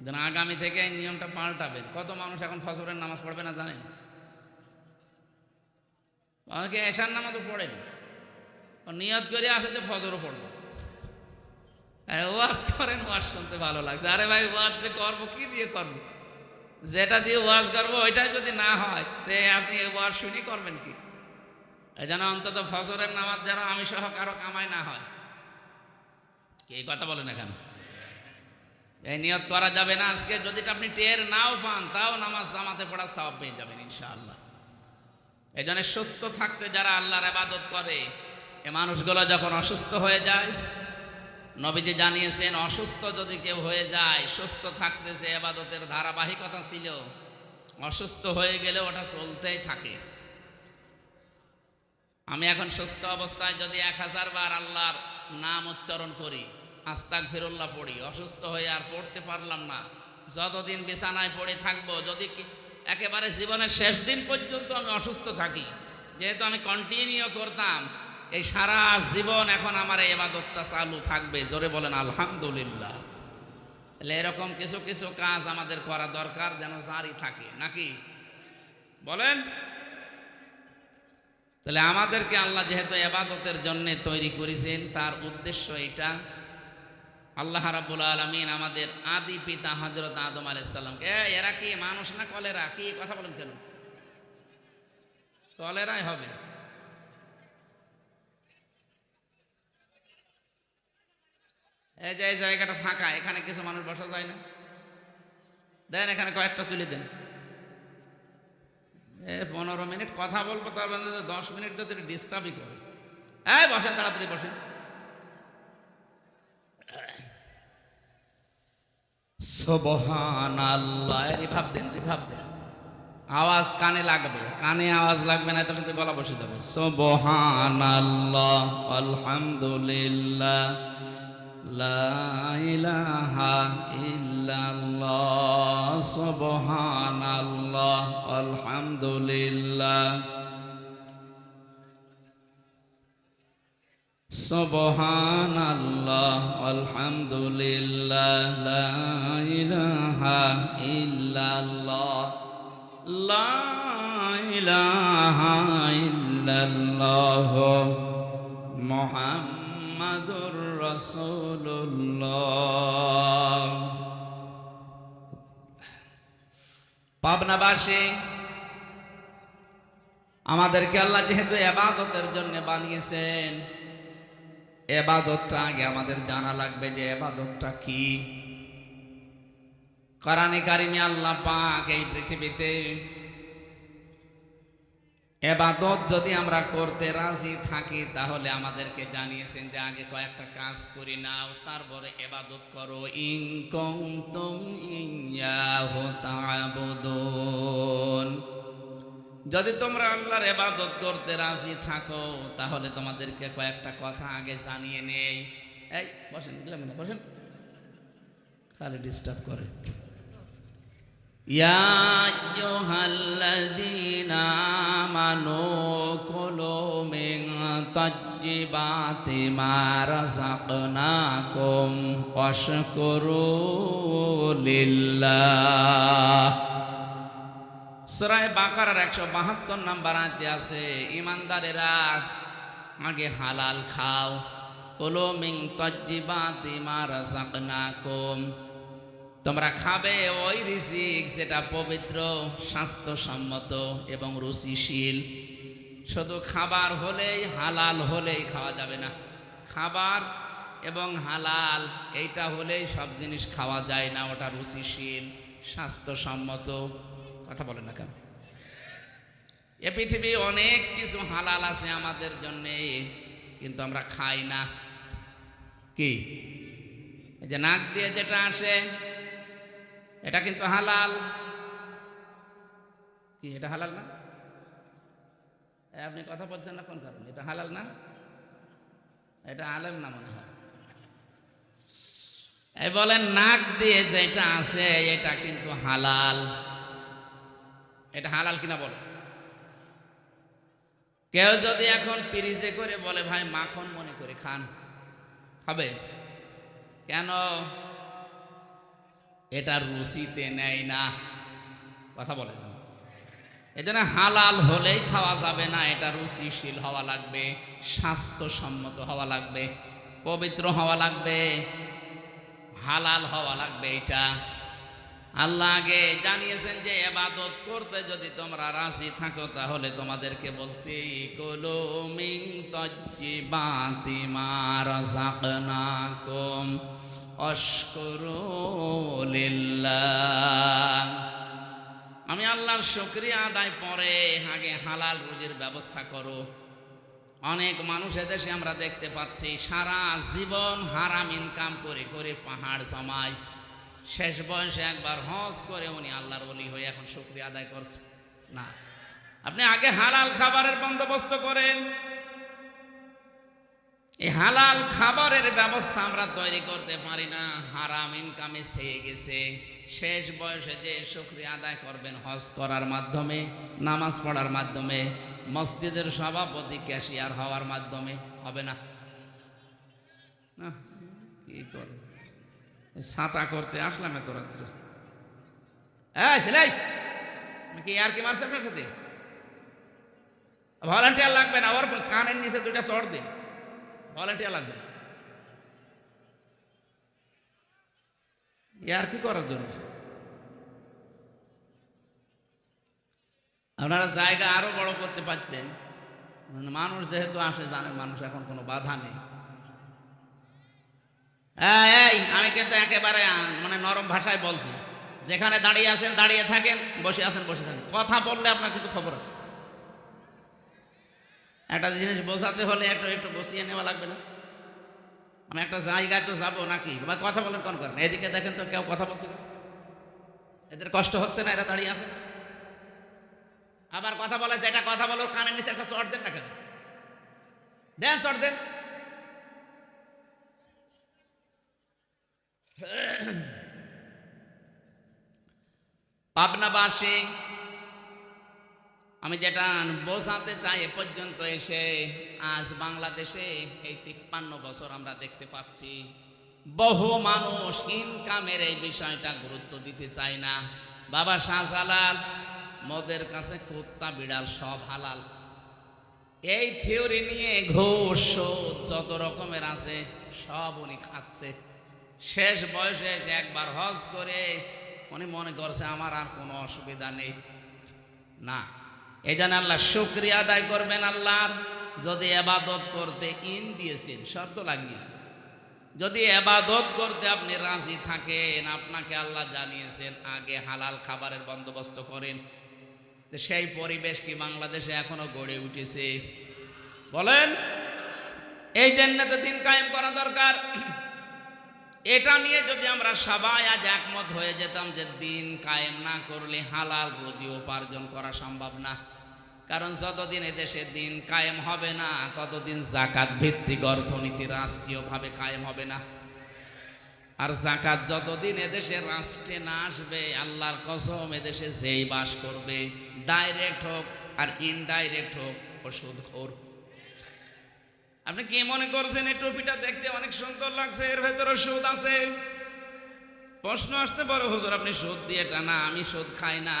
যেন আগামী থেকে এই নিয়মটা পাল্টাবেন। কত মানুষ এখন ফজরের নামাজ পড়বে না জানেন? অনেকে এশার নামাজও পড়েনি, নিয়ত করে আসে যে ফজরও পড়বো। ওয়াজ করেন, ওয়াজ শুনতে ভালো লাগছে। আরে ভাই, ওয়াজ যে করবো কি দিয়ে করবো? যেটা দিয়ে ওয়াজ করবো ওইটাই যদি না হয়, আপনি ওয়াজ শুনি করবেন কি? এই জন্য অন্তত ফজরের নামাজ যেন আমি সহ কারো কামাই না হয়। এই কথা বলেন এখানে, এই নিয়ত করা যাবে না। আজকে যদি আপনি টের নাও পান, তাও নামাজ জামাতে পড়া সওয়াব পেয়ে যাবেন ইনশাআল্লাহ। এই জন্য সুস্থ থাকতে যারা আল্লাহর ইবাদত করে, এই মানুষগুলো যখন অসুস্থ হয়ে যায়, নবীজি জানিয়েছেন অসুস্থ যদি কেউ হয়ে যায়, সুস্থ থাকতে যে ইবাদতের ধারাবাহিকতা ছিল, অসুস্থ হয়ে গেলে ওটা চলতেই থাকে। আমি এখন সুস্থ অবস্থায় যদি 1000 বার আল্লাহর নাম উচ্চারণ করি, আস্তাগফিরুল্লাহ পড়ি, অসুস্থ হয়ে আর পড়তে পারলাম না, যতদিন বিছানায় পড়ে থাকবো, যদি একেবারে জীবনের শেষ দিন পর্যন্ত আমি অসুস্থ থাকি, যেহেতু আমি কন্টিনিউ করতাম, এই সারা জীবন এখন আমার এই ইবাদতটা চালু থাকবে। জোরে বলেন আলহামদুলিল্লাহ। তাহলে এরকম কিছু কিছু কাজ আমাদের করা দরকার, যেন জারি থাকে নাকি বলেন। তাহলে আমাদেরকে আল্লাহ যেহেতু ইবাদতের জন্য তৈরি করেছেন, তার উদ্দেশ্য এটা। আল্লাহ রাব্বুল আলামিন আমাদের আদি পিতা হযরত আদম আলাইহিস সালামকে, এরা কি মানুষ না কলেরা? কি কথা বলেন কেন? কলেরাই হবে। এই যে এই জায়গাটা ফাঁকা, এখানে কিছু মানুষ বসা যায় না? দেন এখানে কয়েকটা তুলে দেন। 15 মিনিট কথা বলবো, তার মধ্যে 10 মিনিট যদি ডিস্টার্বই করে। এই বসেন, তাড়াতাড়ি বসেন। সুবহানাল্লাহ। রিভাব দেন, রিভাব দেন। আওয়াজ কানে লাগবে, কানে আওয়াজ লাগবে না তো কিন্তু গলা বসে যাবে। সুবহানাল্লাহ, আলহামদুলিল্লাহ, লা ইলাহা ইল্লাল্লাহ, সুবহানাল্লাহ, আলহামদুলিল্লাহ, সুবহানাল্লাহ, আলহামদুলিল্লাহ, লা ইলাহা ইল্লাল্লাহ, লা ইলাহা ইল্লাল্লাহ, মুহাম্মাদুর রাসূলুল্লাহ। পাবনাবাসী, আমাদেরকে আল্লাহ যেহেতু ইবাদতের জন্য বানিয়েছেন, ইবাদতটা আগে আমাদের জানা লাগবে যে ইবাদতটা কি। কোরআনে কারিমে আল্লাহ পাক এই পৃথিবীতে এবাদত যদি আমরা করতে রাজি থাকি তাহলে আমাদেরকে জানিয়েছেন যে আগে কয়েকটা কাজ করি নাও, তারপরে এবাদত করো। ইন কুনতুম ইয়্যাহু তা'বুদুন, যদি তোমরা আল্লাহর ইবাদত করতে রাজি থাকো তাহলে তোমাদেরকে কয়েকটা কথা আগে জানিয়ে নেই। এই বসেন, দিলাম না, বসেন, খালি ডিস্টার্ব করে। ইয়া আইয়ুহাল্লাযীনা আমানু কুলু মিন তাজ্জিবাতি মা রাযাকনাকুম ওয়াশকুরু লিল্লাহ। সূরা বাকারার 172 নম্বর আয়াতে আছে, ঈমানদারেরা আগে হালাল খাও। কুলু মিন তাজ্জিবাতি মা রাযাকনাকুম, তোমরা খাবে ওই রিজিক যেটা পবিত্র, স্বাস্থ্যসম্মত এবং রুচিশীল। শুধু খাবার হলেই, হালাল হলেই খাওয়া যাবে না। খাবার এবং হালাল এইটা হলেই সব জিনিস খাওয়া যায় না, ওটা রুচিশীল, স্বাস্থ্যসম্মত। কথা বলেন না কেন? এ পৃথিবী অনেক কিছু হালাল আছে আমাদের জন্যে, কিন্তু আমরা খাই না। কি এই যে নাক দিয়ে যেটা আসে এটা কিন্তু হালাল। কি এটা হালাল না? আপনি কথা বলছেন না কোন কারণে? এটা হালাল না? এটা আলেম না মনে হয়। এই বলেন নাক দিয়ে যেটা আসে এটা কিন্তু হালাল। এটা হালাল কিনা বলো? কেউ যদি এখন পিরিজে করে বলে ভাই মাখন মনে করে খান, খাবে কেন? এটা রুচিতে নেয় না। কথা বলেছেন। এই জন্য হালাল হলেই খাওয়া যাবে না, এটা রুচিশীল হওয়া লাগবে, স্বাস্থ্যসম্মত হওয়া লাগবে, পবিত্র হওয়া লাগবে, হালাল হওয়া লাগবে। এটা আল্লাহ আগে জানিয়েছেন যে ইবাদত করতে যদি তোমরা রাজি থাকো তাহলে তোমাদেরকে বলছি কুলু মিন তাজ্জিবাতি মা রাযাকনাকুম ওয়াশকুরু লিল্লাহ। আমি আল্লাহর শুকরিয়া আদায় পরে আগে হালাল রুজির ব্যবস্থা করো। অনেক মানুষ এদেশে আমরা দেখতে পাচ্ছি সারা জীবন হারাম ইনকাম করে করে পাহাড় জমায়, শেষ বয়সে একবার হজ করে উনি আল্লাহর ওলি হয়ে এখন শুকরিয়া আদায় করছে না। আপনি আগে হালাল খাবারের বন্দোবস্ত করেন। এই হালাল খাবারের ব্যবস্থা আমরা তৈরি করতে পারি না, হারাম ইনকামে ছেয়ে গেছে। শেষ বয়সে যে শুকরিয়া আদায় করবেন হজ করার মাধ্যমে, নামাজ পড়ার মাধ্যমে, মসজিদের সভাপতি ক্যাশিয়ার হওয়ার মাধ্যমে হবে না। না কি করে ছাতা করতে আসলাম এত রাত্রে? সেলাই কি আর কি মারছে আপনার সাথে? ভলান্টিয়ার লাগবে না, ওর কানের নিচে দুইটা চড় দিন, ভলান্টিয়ার লাগবে না। আর কি করার জন্য এসেছে? আপনারা জায়গা আরো বড় করতে পারতেন। মানুষ যেহেতু আসে জানেন মানুষ এখন কোনো বাধা নেই। এই আমি কিন্তু একেবারে মানে নরম ভাষায় বলছি, যেখানে দাঁড়িয়ে আছেন দাঁড়িয়ে থাকেন, বসে আছেন বসে থাকেন। কথা বললে আপনার কিন্তু খবর আছে। একটা জিনিস বোঝাতে হলে একটু একটু বসিয়ে নেওয়া লাগবে না? আমি একটা জায়গায় তো যাবো নাকি, কথা বলেন কোন কারণে? এদিকে দেখেন তো কেউ কথা বলছে না, এদের কষ্ট হচ্ছে না? এরা দাঁড়িয়ে আছে। আবার কথা বলে, যেটা কথা বলো কানের নিচে একটা চট দেন না কেন? দেন চট দেন। পাবনাবাসী আমি যেটা বোঝাতে চাই, এ পর্যন্ত এসে আজ বাংলাদেশে এই 53 বছর আমরা দেখতে পাচ্ছি বহু মানুষ ইনকামের এই বিষয়টা গুরুত্ব দিতে চায় না। বাবা শাহজালাল মদের কাছে কুত্তা বিড়াল সব হালাল, এই থিওরি নিয়ে ঘুষ যত রকমের আছে সব উনি খাচ্ছে। শেষ বয়সে এসে একবার হজ করে উনি মনে করছে আমার আর কোনো অসুবিধা নেই। না, এই জন্য আল্লাহ শুকরিয়া আদায় করবেন আল্লাহর। যদি ইবাদত করতে ইন দিয়েছেন, শর্ত লাগিয়েছেন, যদি ইবাদত করতে আপনি রাজি থাকেন, আপনাকে আল্লাহ জানিয়েছেন আগে হালাল খাবারের বন্দোবস্ত করেন। তো সেই পরিবেশ কি বাংলাদেশে এখনো গড়ে উঠেছে? বলেন। এই জন্য তো দিন কায়েম করা দরকার। এটা নিয়ে যদি আমরা সবাই আজ একমত হয়ে যেতাম যে দিন কায়েম না করলে হালাল রুজি উপার্জন করা সম্ভব না। কারণ যতদিন এদেশে দিন কায়েম হবে না ততদিন যাকাত ভিত্তিক অর্থনীতি রাষ্ট্রীয়ভাবে কায়েম হবে না। আর যাকাত যতদিন এদেশে রাষ্ট্রে না আসবে, আল্লাহর কসম এদেশে যেই বাস করবে, ডাইরেক্ট হোক আর ইনডাইরেক্ট হোক, ও সুদখোর। আপনি কি মনে করছেন এই টুপিটা দেখতে অনেক সুন্দর লাগছে, এর ভেতরে সুদ আছে? প্রশ্ন আসতে পারে, হুজুর আপনি সুদ দিয়ে টানা, আমি সুদ খাই না,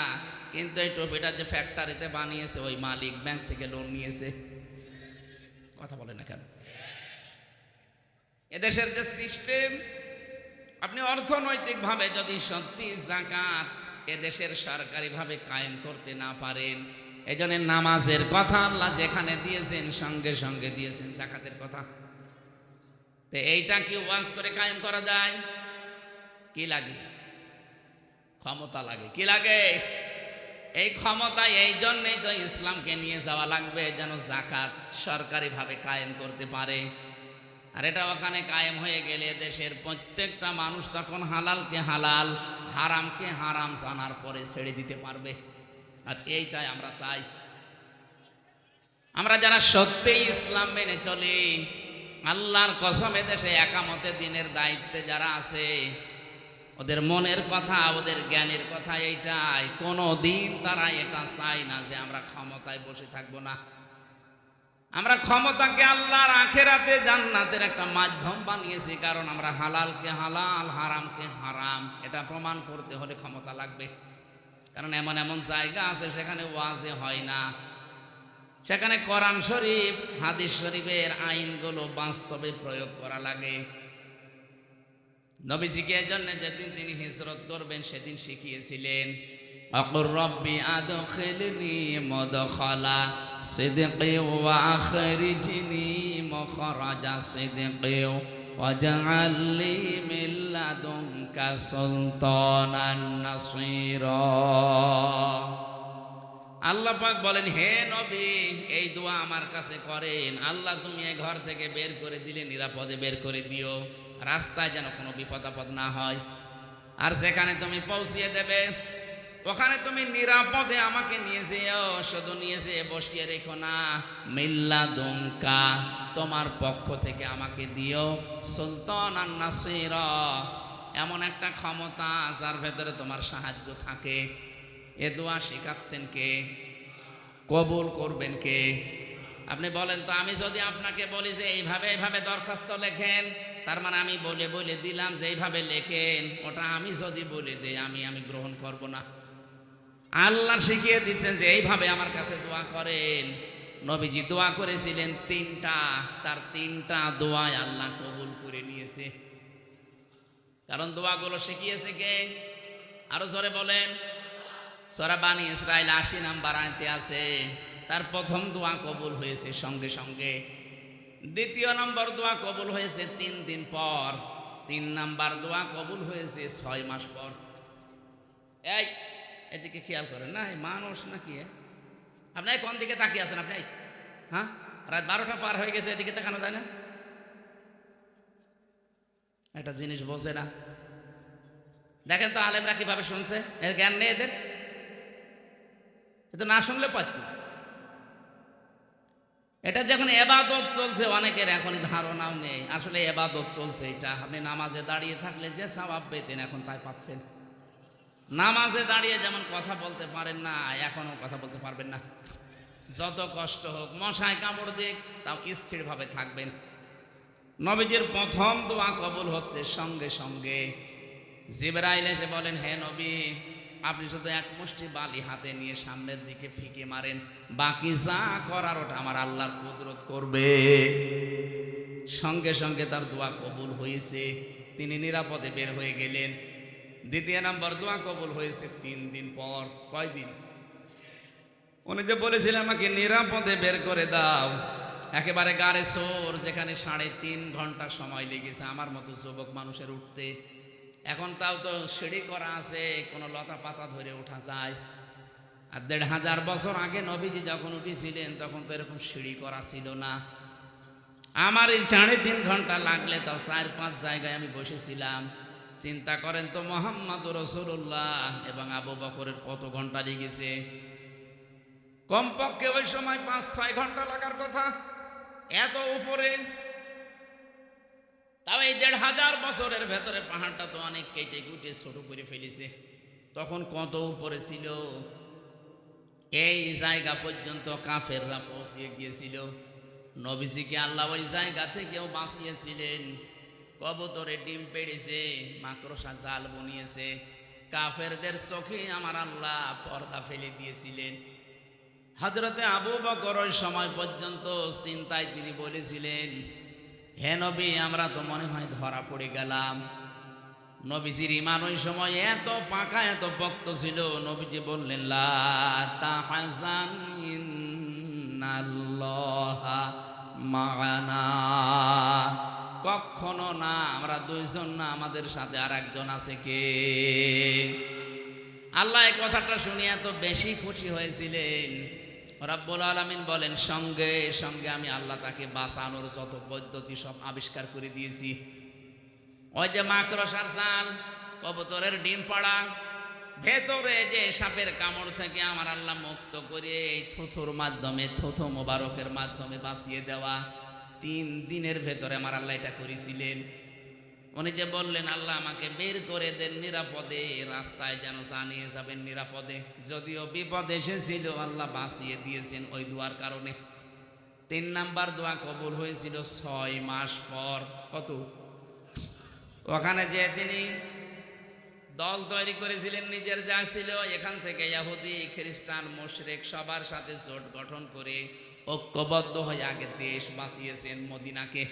কিন্তু এই টুপিটা যে ফ্যাক্টরিতে বানিয়েছে ওই মালিক ব্যাংক থেকে লোন নিয়েছে। কথা বলে না কেন? এদেশের যে সিস্টেম, আপনি অর্থনৈতিকভাবে যদি সত্যি যাকাত এদেশের সরকারিভাবে কায়েম করতে না পারেন, এই জন্য নামাজের কথা আল্লাহ যেখানে দিয়েছেন সঙ্গে সঙ্গে দিয়েছেন যাকাতের কথা। তো এইটা কি ওয়াজ করে কায়েম করা যায়? কি লাগে? ক্ষমতা লাগে। কি লাগে? এই ক্ষমতা। এই জন্যই তো ইসলামকে নিয়ে যাওয়া লাগবে, যেন যাকাত সরকারিভাবে কায়েম করতে পারে। আর এটা ওখানে কায়েম হয়ে গেলে দেশের প্রত্যেকটা মানুষ তখন হালালকে হালাল, হারামকে হারাম জানার পরে ছেড়ে দিতে পারবে। আর এইটাই আমরা চাই। আমরা যারা সত্যিই ইসলাম মেনে চলি, আল্লাহর কসম এদেশে একামতে দিনের দায়িত্বে যারা আছে, ওদের মনের কথা, ওদের জ্ঞানের কথা এইটাই, কোনো দিন তারা এটা চায় না যে আমরা ক্ষমতায় বসে থাকবো না। আমরা ক্ষমতাকে আল্লাহর আখিরাতে জান্নাতের একটা মাধ্যম বানিয়েছি, কারণ আমরা হালালকে হালাল, হারামকে হারাম এটা প্রমাণ করতে হলে ক্ষমতা লাগবে। কারণ এমন এমন জায়গা আছে সেখানে ওয়াজে হয় না, সেখানে কোরআন শরীফ হাদিস শরীফের আইনগুলো বাস্তবে প্রয়োগ করা লাগে। নবীজিকে এজন্য যেদিন তিনি হিজরত করবেন সেদিন শিখিয়েছিলেন, আকুর রব্বি আদখিলনি মুদখালা সিদকি ওয়া আখরিজনি মুখরাজা সিদকি ওয়াজআল লি মিন লাদুনকা সুলতানান নাসীরা। আল্লাহ পাক বলেন, হে নবী এই দোয়া আমার কাছে করেন, আল্লাহ তুমি এই ঘর থেকে বের করে দিলে নিরাপদে বের করে দিও, রাস্তায় যেন কোনো বিপদ আপদ না হয়। আর যেখানে তুমি পৌঁছিয়ে দেবে ওখানে তুমি নিরাপদে আমাকে নিয়ে যেও, শুধু নিয়ে যেয়ে বসিয়ে রেখো না, মিল্লাদুনকা তোমার পক্ষ থেকে আমাকে দিও, সুলতানান নাসীরা এমন একটা ক্ষমতা যার ভেতরে তোমার সাহায্য থাকে। এ দোয়া শেখাচ্ছেন কে? কবুল করবেন কে? আপনি বলেন তো, আমি যদি আপনাকে বলি যে এইভাবে এইভাবে দরখাস্ত লেখেন, তার মানে আমি বলে বলে দিলাম যে এইভাবে লেখেন, ওটা আমি যদি বলে দেই আমি গ্রহণ করব না। আল্লাহ শিখিয়ে দিচ্ছেন যে এইভাবে আমার কাছে দোয়া করেন। নবীজি দোয়া করেছিলেন তিনটা, তার তিনটা দোয়ায় আল্লাহ কবুল করে নিয়েছে। কারণ দোয়াগুলো শিখিয়েছে কে? আরো জোরে বলেন। সূরা বানী ইসরাঈল ৮০ নাম্বার আয়াতে আছে, তার প্রথম দোয়া কবুল হয়েছে সঙ্গে সঙ্গে, দ্বিতীয় নম্বর দোয়া কবুল হয়েছে ৩ দিন পর, ৩ নাম্বার দোয়া কবুল হয়েছে ৬ মাস পর। এদিকে খেয়াল করেন না, মানুষ নাকি আপনি কোন দিকে তাকিয়ে আছেন? আপনি হ্যাঁ, রাত ১২টা পার হয়ে গেছে, এদিকে তাকানো যায় না? একটা জিনিস বোঝে না। দেখেন তো আলেমরা কিভাবে শুনছে, এর জ্ঞান নেই এদের। এটা না শুনলে পারত। এটা যখন এবাদত চলছে, অনেকের এখনই ধারণাও নেই আসলে এবাদত চলছে। এটা আপনি নামাজে দাঁড়িয়ে থাকলে যে সওয়াব পেতেন এখন তাই পাচ্ছেন। নামাজে দাঁড়িয়ে যেমন কথা বলতে পারেন না, এখনও কথা বলতে পারবেন না। যত কষ্ট হোক, মশায় কামড় দিক, তাও স্থিরভাবে থাকবেন। নবীজির প্রথম দোয়া কবুল হচ্ছে সঙ্গে সঙ্গে। জিবরাইল এসে বলেন, হে নবী আপনি শুধু এক মুষ্টি বালি হাতে নিয়ে সামনের দিকে ফিকে মারেন, বাকি যা করার ওটা আমার আল্লাহর কুদরত করবে। সঙ্গে সঙ্গে তার দোয়া কবুল হয়েছে, তিনি নিরাপদে বের হয়ে গেলেন। দ্বিতীয় নম্বর দোয়া কবুল হয়েছে ৩ দিন পর। কয় দিন? উনি যে বলেছিলেন আমাকে নিরাপদে বের করে দাও, একেবারে গাড়ে সোর, যেখানে ৩.৫ ঘন্টা সময় লেগেছে আমার মতো যুবক মানুষের উঠতে। এখন তাও তো সিঁড়ি করা আছে, কোনো লতা পাতা ধরে ওঠা যায়। আর ১,৫০০ বছর আগে নবীজি যখন উঠেছিলেন তখন তো এরকম সিঁড়ি করা ছিল না। আমার এই ৩.৫ ঘন্টা লাগলে তাও ৪-৫ জায়গায় আমি বসেছিলাম। চিন্তা করেন তো মুহাম্মদ রাসূলুল্লাহ এবং আবু বকরের কত ঘন্টা লেগেছে। কমপক্ষে ওই সময় ৫-৬ ঘন্টা লাগার কথা, এত উপরে। তাও এই ১,৫০০ বছরের ভেতরে পাহাড়টা তো অনেক কেটে কুটে ছোট করে ফেলেছে। তখন কত উপরে ছিল, এই জায়গা পর্যন্ত কাফেররা পৌঁছিয়ে গিয়েছিল। নবীজিকে আল্লাহ ওই জায়গা থেকেও বাঁচিয়েছিলেন। কবুতরে ডিম পেড়েছে, মাকড়সা জাল বুনিয়েছে, কাফেরদের চোখে আমার আল্লাহ পর্দা ফেলে দিয়েছিলেন। হযরতে আবু বকর ওই সময় পর্যন্ত চিন্তায় তিনি বলেছিলেন, হে নবী, আমরা তো মনে হয় ধরা পড়ে গেলাম। নবীজির ঈমান ওই সময় এত পাকা, এত পক্ত ছিল। নবীজি বললেন, লা তাহজান ইন্নাল্লাহা মা'ানা, কখনো না, আমরা দুইজন না, আমাদের সাথে আর একজন আছে। কে? আল্লাহ এই কথাটা শুনে এত বেশি খুশি হয়েছিলেন। রব্বুল আলামিন বলেন, সঙ্গে সঙ্গে আমি আল্লাহ তাকে বাঁচানোর যত পদ্ধতি সব আবিষ্কার করে দিয়েছি। ওই যে মাকড়সার জাল, কবুতরের ডিম পাড়া, ভেতরে যে সাপের কামড় থেকে আমার আল্লাহ মুক্ত করে এই থুথুর মাধ্যমে, থুথু মোবারকের মাধ্যমে বাঁচিয়ে দেওয়া, 3 দিনের ভেতরে আমার আল্লাহ এটা করেছিলেন। উনি যে বললেন, আল্লাহ আমাকে বের করে দেন নিরাপদে, রাস্তায় যেন জানিয়ে যাবেন নিরাপদে। যদিও বিপদ এসেছিল, আল্লাহ বাঁচিয়ে দিয়েছেন ওই দোয়ার কারণে। 3 নাম্বার দোয়া কবুল হয়েছিল 6 মাস পর। কত? ওখানে যে তিনি দল তৈরি করেছিলেন, নিজের যা ছিল, এখান থেকে ইহুদি, খ্রিস্টান, মুশরিক সবার সাথে জোট গঠন করে ঐক্যবদ্ধ হয়ে আগে দেশ বাঁচিয়েছেন মদিনাকে।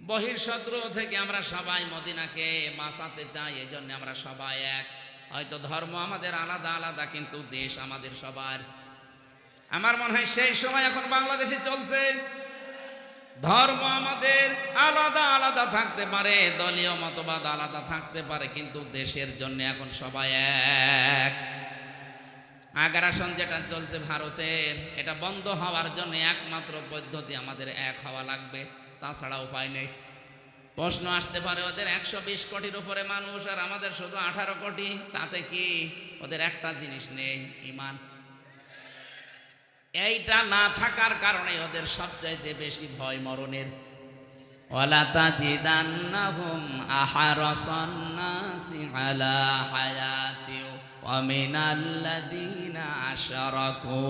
বহির্শত্রু থেকে আমরা সবাই মদিনাকে বাঁচাতে চাই, এই জন্য আমরা সবাই এক। হয়তো ধর্ম আমাদের আলাদা আলাদা, কিন্তু দেশ আমাদের সবার। আমার মনে হয় সেই সময় এখন বাংলাদেশে চলছে। ধর্ম আমাদের আলাদা আলাদা থাকতে পারে, দলীয় মতবাদ আলাদা থাকতে পারে, কিন্তু দেশের জন্য এখন সবাই এক। আগ্রাসন যেটা চলছে ভারতের, এটা বন্ধ হওয়ার জন্য একমাত্র পদ্ধতি আমাদের এক হওয়া লাগবে, তাছাড়া উপায় নেই। প্রশ্ন আসতে পারে, ওদের 120 কোটির উপরে মানুষ আর আমাদের শুধু 18 কোটি, তাতে কি? ওদের একটা জিনিস নেই, ঈমান। এইটা না থাকার কারণে ওদের সবচাইতে বেশি ভয় মরণের। ওয়ালা তাজিদান্নাহুম আহরাসান নাসি আলা হায়াতি ওয়া মিনাল্লাযিনা আশরাকু।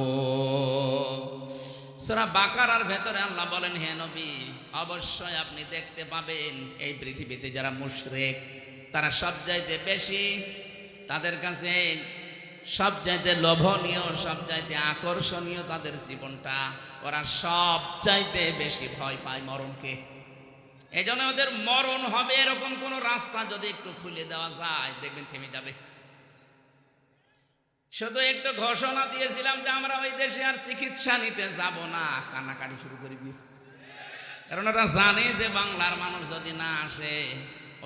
সূরা বাকারার ভেতরে আল্লাহ বলেন, হে নবী, অবশ্যই আপনি দেখতে পাবেন এই পৃথিবীতে যারা মুশরিক, তারা সবচাইতে বেশি, তাদের কাছে সবচাইতে লোভনীয়, সবচাইতে আকর্ষণীয় তাদের জীবনটা। ওরা সবচাইতে বেশি ভয় পায় মরণকে। এই জন্য ওদের মরণ হবে এরকম কোন রাস্তা যদি একটু খুলে দেওয়া যায়, দেখবেন থেমে যাবে। শুধু একটু ঘোষণা দিয়েছিলাম যে আমরা ওই দেশে আর চিকিৎসা নিতে যাব না, কান্নাকাটি শুরু করে দিয়েছে। কারণ ওরা জানে যে বাংলার মানুষ যদি না আসে,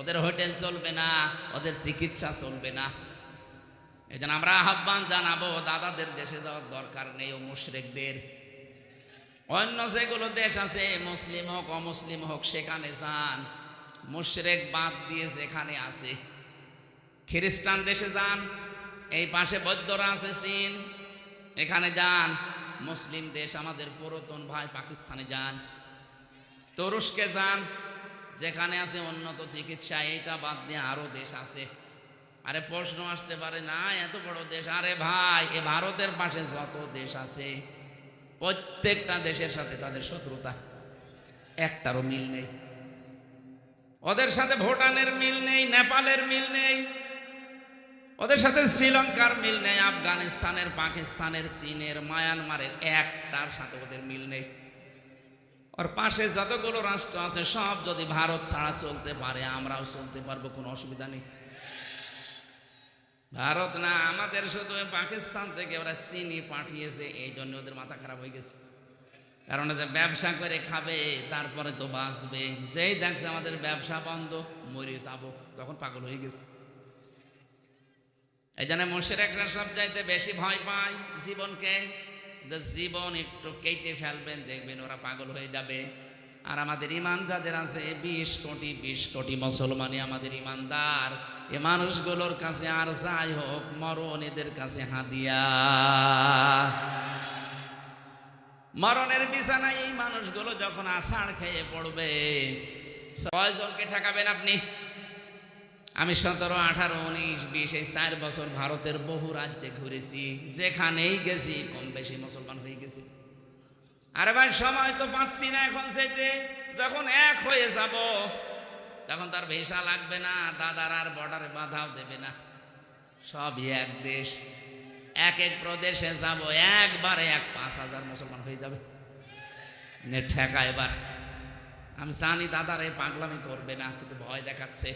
ওদের হোটেল চলবে না, ওদের চিকিৎসা চলবে না। এই জন্য আমরা আহ্বান জানাবো, দাদাদের দেশে যাওয়ার দরকার নেই। ও মুশরিকদের, অন্য যেগুলো দেশ আছে, মুসলিম হোক অমুসলিম হোক, সেখানে যান। মুশরিক বাদ দিয়ে যেখানে আছে, খ্রিস্টান দেশে যান, এই পাশে বৌদ্ধরা আছে চীন, এখানে যান। মুসলিম দেশ আমাদের পুরাতন ভাই পাকিস্তানে যান, তুরস্কে যান, যেখানে আছে উন্নত চিকিৎসা। এইটা বাদ দিয়ে আরো দেশ আছে। আরে প্রশ্ন আসতে পারে, না এত বড় দেশ, আরে ভাই, এ ভারতের পাশে যত দেশ আছে, প্রত্যেকটা দেশের সাথে তাদের শত্রুতা, একটারও মিল নেই। ওদের সাথে ভুটানের মিল নেই, নেপালের মিল নেই, ওদের সাথে শ্রীলঙ্কার মিল নেই, আফগানিস্তানের, পাকিস্তানের, চীনের, মায়ানমারের একটার সাথে ওদের মিল নেই। ওর পাশে যতগুলো রাষ্ট্র আছে সব যদি ভারত ছাড়া চলতে পারে, আমরাও চলতে পারবো, কোনো অসুবিধা নেই। ভারত না, আমাদের শুধু পাকিস্তান থেকে ওরা চিনি পাঠিয়েছে, এই জন্য ওদের মাথা খারাপ হয়ে গেছে। কারণ যে ব্যবসা করে খাবে তারপরে তো বাঁচবে, যেই দেখছে আমাদের ব্যবসা বন্ধ, মরে যাবো, তখন পাগল হয়ে গেছে। এই জন্য মুশরিকরা সব চাইতে বেশি ভয় পায় জীবনকে, যে জীবন একটু কেটে ফেলবেন দেখবেন ওরা পাগল হয়ে যাবে। আর আমাদের ইমান যাদের আছে 20 কোটি মুসলমানই আমাদের ইমানদার, এ মানুষগুলোর কাছে আর যাই হোক মরণ এদের কাছে হাদিয়া। মরণের বিছানায় এই মানুষগুলো যখন আষাঢ় খেয়ে পড়বে, কয়জনকে ঠেকাবেন আপনি? আমি 17, 18, 19, 20 এই 4 বছর ভারতের বহু রাজ্যে ঘুরেছি, যেখানেই গেছি কম বেশি মুসলমান হয়ে গেছি। আরে ভাই সময় তো পাচ্ছি না এখন যেতে, যখন এক হয়ে যাব তখন তার ভিসা লাগবে না, দাদার আর বর্ডারে বাধাও দেবে না, সবই এক দেশ, এক এক প্রদেশে যাব, একবারে 5,000 মুসলমান হয়ে যাবে। ঠেকা এবার আমি জানি দাদার এই পাগলামি করবে না, কিন্তু ভয় দেখাচ্ছে।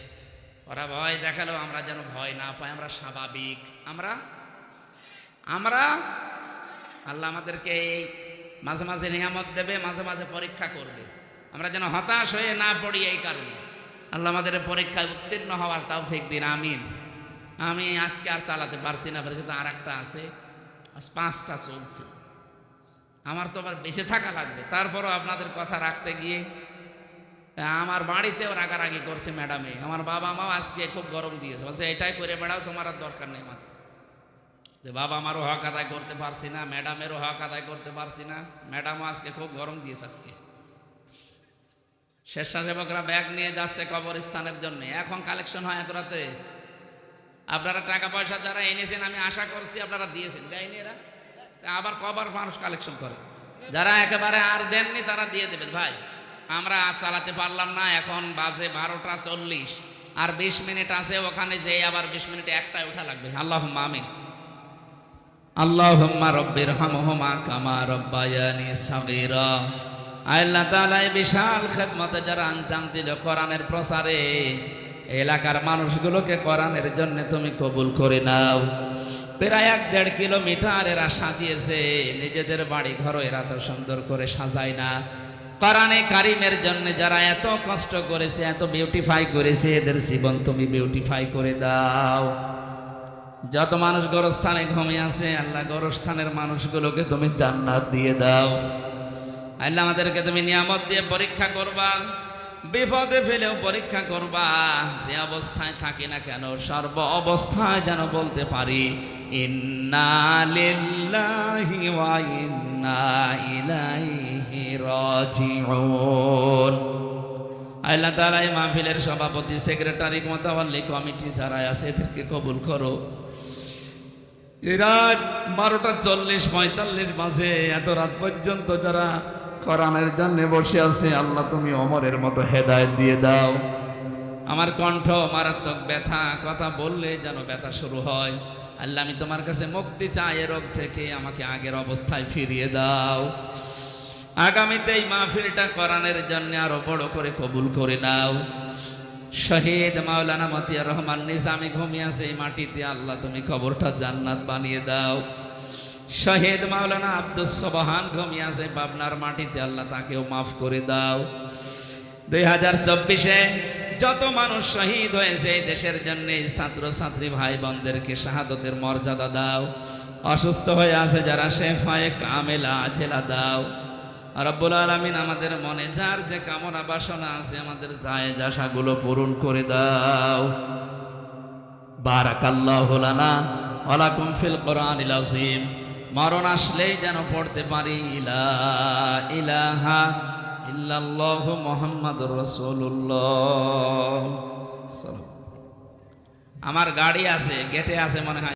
ওরা ভয় দেখালেও আমরা যেন ভয় না পাই, আমরা স্বাভাবিক, আমরা আল্লাহ আমাদেরকে এই মাঝে মাঝে নিয়ামত দেবে, মাঝে মাঝে পরীক্ষা করবে, আমরা যেন হতাশ হয়ে না পড়ি। এই কারণে আল্লাহ আমাদের পরীক্ষায় উত্তীর্ণ হওয়ার তৌফিক দিন, আমিন। আমি আজকে আর চালাতে পারছি না, তো আর একটা আছে, আজ 5টা চলছে, আমার তো আবার বেঁচে থাকা লাগবে। তারপরও আপনাদের কথা রাখতে গিয়ে আমার বাড়িতেও রাগারাগি করছে ম্যাডামে, আমার বাবা মাও আজকে খুব গরম দিয়েছে, বলছে এটাই করে বেড়াও, তোমার আর দরকার নেই আমাদের। যে বাবা আমারও হক আদায় করতে পারছি না, ম্যাডামেরও হক আদায় করতে পারছি না, ম্যাডামও আজকে খুব গরম দিয়েছে। আজকে স্বেচ্ছাসেবকরা ব্যাগ নিয়ে যাচ্ছে কবরস্থানের জন্য, এখন কালেকশন হয় এত রাতে। আপনারা টাকা পয়সা যারা এনেছেন আমি আশা করছি আপনারা দিয়েছেন, দেয়নি এরা, আবার কবার মানুষ কালেকশন করে। যারা একেবারে আর দেননি তারা দিয়ে দেবেন ভাই, আমরা চালাতে পারলাম না। এখন বাজে 12টা 40, আর 20 মিনিট আছে, ওখানে যেয়ে আবার 20 মিনিটে একটাই উঠা লাগবে। আল্লাহুম্মা আমিন। আল্লাহুম্মা রব্বির হামহুমা কামা রব্বায়ানি সাগীরা। আল্লাহ তাআলা এই বিশাল খেদমতে যারা আঞ্জাম দিল কোরআনের প্রচারে, এলাকার মানুষগুলোকে কোরআনের জন্য তুমি কবুল করে নাও। প্রায় 1-1.5 কিলোমিটার এরা সাজিয়েছে, নিজেদের বাড়ি ঘর এরা তো সুন্দর করে সাজায় না, কোরআনে কারিমের জন্য যারা এত কষ্ট করেছে, এত বিউটিফাই করেছে, এদের জীবন তুমি বিউটিফাই করে দাও। যত মানুষ গোরস্থানে ঘুমিয়ে আছে আল্লাহ গোরস্থানের মানুষগুলোকে তুমি জান্নাত দিয়ে দাও। আল্লাহ আমাদেরকে তুমি নিয়ামত দিয়ে পরীক্ষা করবা, বিপদে ফেলেও পরীক্ষা করবা। যে অবস্থায় থাকি না কেন সর্ব অবস্থায় যেন বলতে পারি ইন্না লিল্লাহি ওয়া ইন্না ইলাইহি রাজিউন। আল্লাহ তাআলা এই মাহফিলের সভাপতি, সেক্রেটারি, মোতাওয়াল্লি কমিটি যারা আছে এদেরকে কবুল করো। এরা 12টা 40-45 বাজে এত রাত পর্যন্ত যারা কোরআনের জন্য বসে আছে, আল্লাহ তুমি ওমরের মতো হেদায়েত দিয়ে দাও। আমার কণ্ঠ মারাত্মক ব্যথা, কথা বললে যেন ব্যথা শুরু হয়। আল্লাহ আমি তোমার কাছে মুক্তি চাই এ রোগ থেকে, আমাকে আগের অবস্থায় ফিরিয়ে দাও। আগামীতে এই মাহফিলটা কোরআনের জন্য আরো বড় করে কবুল করে নাও। শহীদ মাওলানা মতিয়ার রহমান নিজামী ঘুমিয়ে আছে এই মাটিতে, আল্লাহ তুমি কবরটা জান্নাত বানিয়ে দাও। শহীদ মাওলানা আব্দুস সোবহান ঘুমিয়ে আছে পাবনার মাটিতে, আল্লাহ তাকেও মাফ করে দাও। 2024-এ যত মানুষ শহীদ হয়েছে এই দেশের জন্য, ছাত্র ছাত্রী ভাই বোনদেরকে শাহাদতের মর্যাদা দাও। অসুস্থ হয়ে আছে যারা শেফায়ে কামেলা আজেলা দাও। রব্বুল আলামিন আমাদের মনে যার যে কামনা বাসনা আছে আমাদের জায়েজ আশাগুলো পূরণ করে দাও। বারাকাল্লাহু লানা ওয়া লাকুম ফিল কোরআনিল আযীম। মরণ আসলেই যেন পড়তে পারি লা ইলাহা ইল্লাল্লাহু মুহাম্মাদুর রাসূলুল্লাহ। আমার গাড়ি আছে, গেটে আছে মনে হয়।